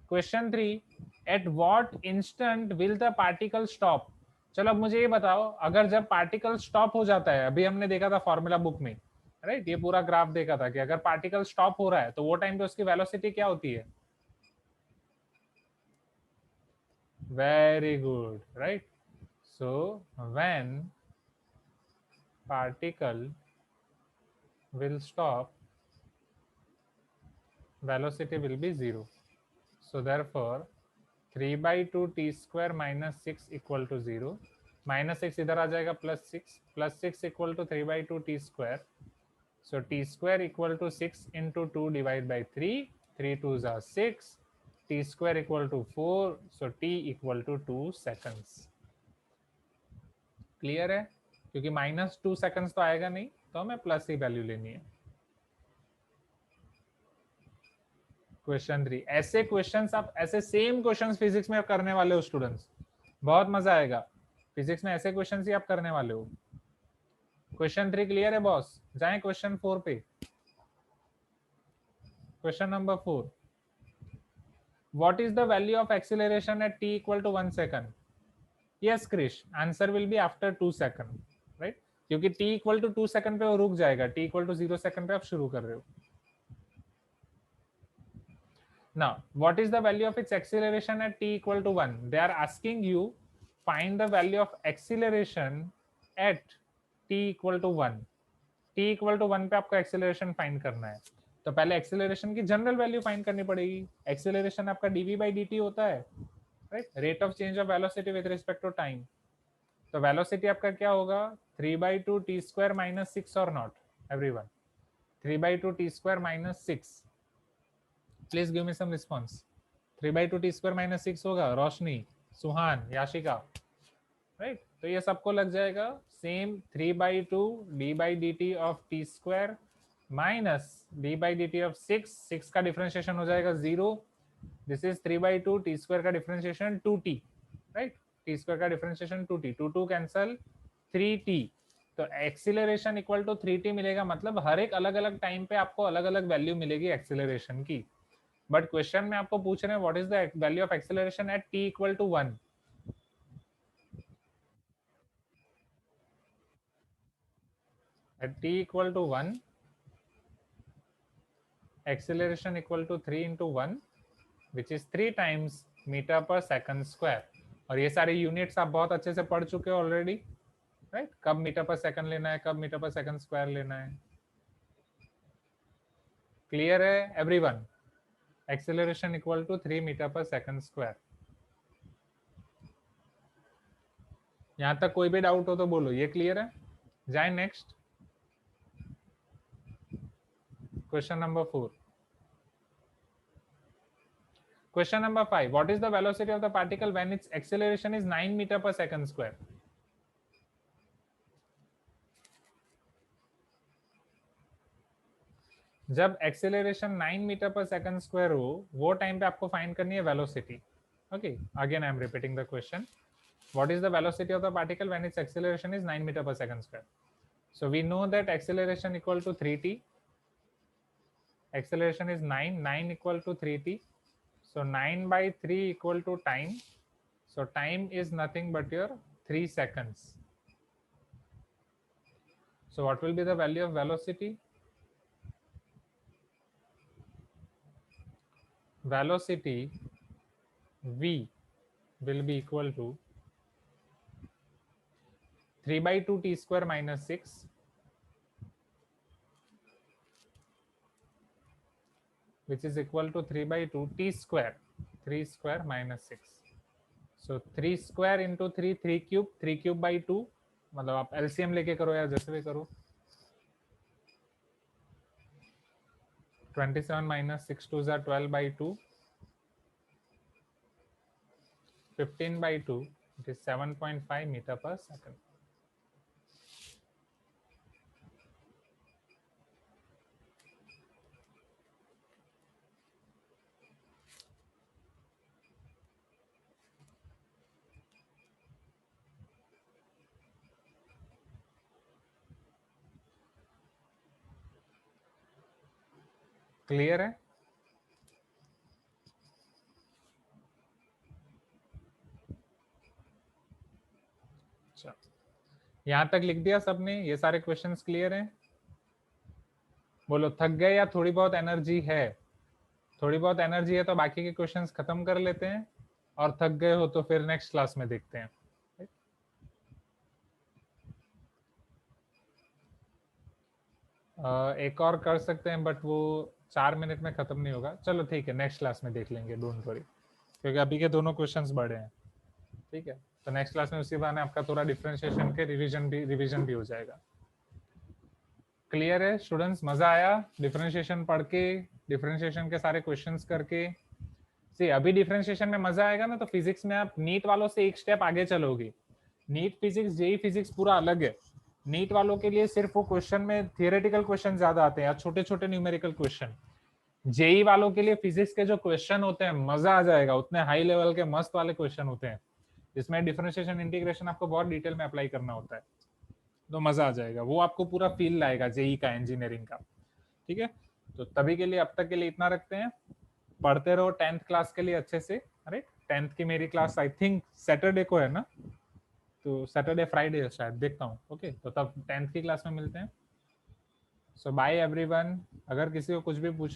Question 3, at what instant will the particle stop. चलो अब मुझे ये बताओ, अगर जब पार्टिकल स्टॉप हो जाता है, अभी हमने देखा था फॉर्मूला बुक में, राइट? ये पूरा ग्राफ देखा था कि अगर पार्टिकल स्टॉप हो रहा है तो वो टाइम पे उसकी वेलोसिटी क्या होती है? Very good, right? So when particle will stop, velocity will be 0. So therefore 3/2 t square minus 6 equal to 0. Minus 6 इधर आ जाएगा, plus 6 equal to 3/2 t square. So t square equal to 6 into 2 divided by 3. 3 2s are 6. T square equal to 4. So t equal to 2 seconds. Clear है? क्योंकि -2 seconds तो आएगा नहीं, तो हमें plus ही value लेनी है. क्वेश्चन 3, ऐसे क्वेश्चंस आप ऐसे सेम क्वेश्चंस फिजिक्स में करने वाले हो स्टूडेंट्स, बहुत मजा आएगा. फिजिक्स में ऐसे क्वेश्चंस ही आप करने वाले हो. क्वेश्चन 3 क्लियर है बॉस? जाएं क्वेश्चन 4 पे. Question number 4, what is the value of acceleration at t equal to 1 second? Yes Krish, answer will be after 2 second, right? क्योंकि t equal to 2 सेकंड पे वो रुक जाएगा, t equal to 0 सेकंड पे आप शुरू कर रहे हो. Now, what is the value of its acceleration at t equal to 1? They are asking you find the value of acceleration at t equal to 1. t equal to 1 पे आपको acceleration find करना है. तो पहले acceleration की general value find करनी पड़ेगी. Acceleration आपका dv by dt होता है, right? Rate of change of velocity with respect to time. तो velocity आपका क्या होगा? 3/2 t square minus 6 or not? Everyone, 3/2 t square minus 6. Please give me some response. 3/2 t square minus 6 होगा. रोशनी, सुहान, Yashika, right? तो ये सबको लग जाएगा same. 3/2 d by dt of t square minus d by dt of 6. 6 का डिफरेंशिएशन हो जाएगा 0. This is 3/2 t square का differentiation 2t, right? t square का डिफरेंशिएशन 2t. 2 2 cancel, 3t. तो एक्सीलरेशन इक्वल टू 3t मिलेगा, मतलब हर एक अलग अलग टाइम पे आपको अलग अलग वैल्यू मिलेगी एक्सीलरेशन की। बट क्वेश्चन में आपको पूछ रहे हैं what is the value of acceleration at t equal to 1। At t equal to 1 acceleration equal to 3 into 1 which is 3 times meter per second square। और ये सारे यूनिट्स आप बहुत अच्छे से पढ़ चुके हो ऑलरेडी, राइट? कब मीटर पर सेकंड लेना है, कब मीटर पर सेकंड स्क्वायर लेना है। क्लियर है everyone? Acceleration equal to 3 metre पर सेकंड स्क्वायर। यहां तक कोई भी डाउट हो तो बोलो, ये क्लियर है? जाए next question number 4। Question number 5. What is the velocity of the particle when its acceleration is 9 meter per second square? जब एक्सेलरेशन 9 मीटर पर सेकंड स्क्वायर हो, वो टाइम पे आपको फाइंड करनी है velocity. Okay, again I am repeating the question. What is the velocity of the particle when its acceleration is 9 metre पर second square? So we know that acceleration equal to 3t। Acceleration is 9 equal to 3t। So 9 by 3 equal to time. So time is nothing but your 3 seconds. So what will be the value of velocity? Velocity v will be equal to 3 by 2 t square minus 6 which is equal to 3 by 2 t square, 3 square minus 6। So 3 square into 3, 3 cube by 2, मतलब आप LCM लेके करो या जैसे भी करो। 27 minus 6 2 are 12 by 2, 15 by 2, it is 7.5 meter per second। Clear है? अच्छा, यहां तक लिख दिया सबने? ये सारे क्वेश्चंस क्लियर हैं? बोलो थक गए या थोड़ी बहुत एनर्जी है? थोड़ी बहुत एनर्जी है तो बाकी के क्वेश्चंस खत्म कर लेते हैं, और थक गए हो तो फिर नेक्स्ट क्लास में देखते हैं। एक और कर सकते हैं बट वो 4 मिनट में खत्म नहीं होगा। चलो ठीक है, नेक्स्ट क्लास में देख लेंगे, डोंट वरी, क्योंकि अभी के दोनों क्वेश्चंस बड़े हैं। ठीक है, तो नेक्स्ट क्लास में उसी बहाने आपका थोड़ा डिफरेंशिएशन के रिवीजन भी हो जाएगा। क्लियर है स्टूडेंट्स? मजा आया डिफरेंशिएशन पढ़ के, डिफरेंशिएशन के सारे क्वेश्चंस करके? सी अभी डिफरेंशिएशन में मजा आएगा ना तो फिजिक्स में आप नीट वालों से एक स्टेप आगे चलोगे। नीट फिजिक्स, जेई फिजिक्स पूरा अलग है। नीट वालों के लिए सिर्फ वो क्वेश्चन में थियोरेटिकल क्वेश्चन ज्यादा आते हैं, छोटे छोटे न्यूमेरिकल क्वेश्चन। जेई वालों के लिए फिजिक्स के जो क्वेश्चन होते हैं मजा आ जाएगा, उतने हाई लेवल के मस्त वाले क्वेश्चन होते हैं, जिसमें डिफरेंशिएशन इंटीग्रेशन आपको बहुत डिटेल में अप्लाई करना होता है, तो मजा आ जाएगा। वो आपको पूरा फील लाएगा जेई का, इंजीनियरिंग का। ठीक है, तो तभी के लिए अब तक के लिए इतना रखते हैं। पढ़ते रहो 10th क्लास के लिए अच्छे से। अरे 10th की मेरी क्लास आई थिंक सैटरडे को है ना, तो सैटरडे फ्राइडे शायद, देखता हूँ। ओके, तो तब 10th की क्लास में मिलते हैं। सो बाय एवरीवन। अगर किसी को कुछ भी पूछ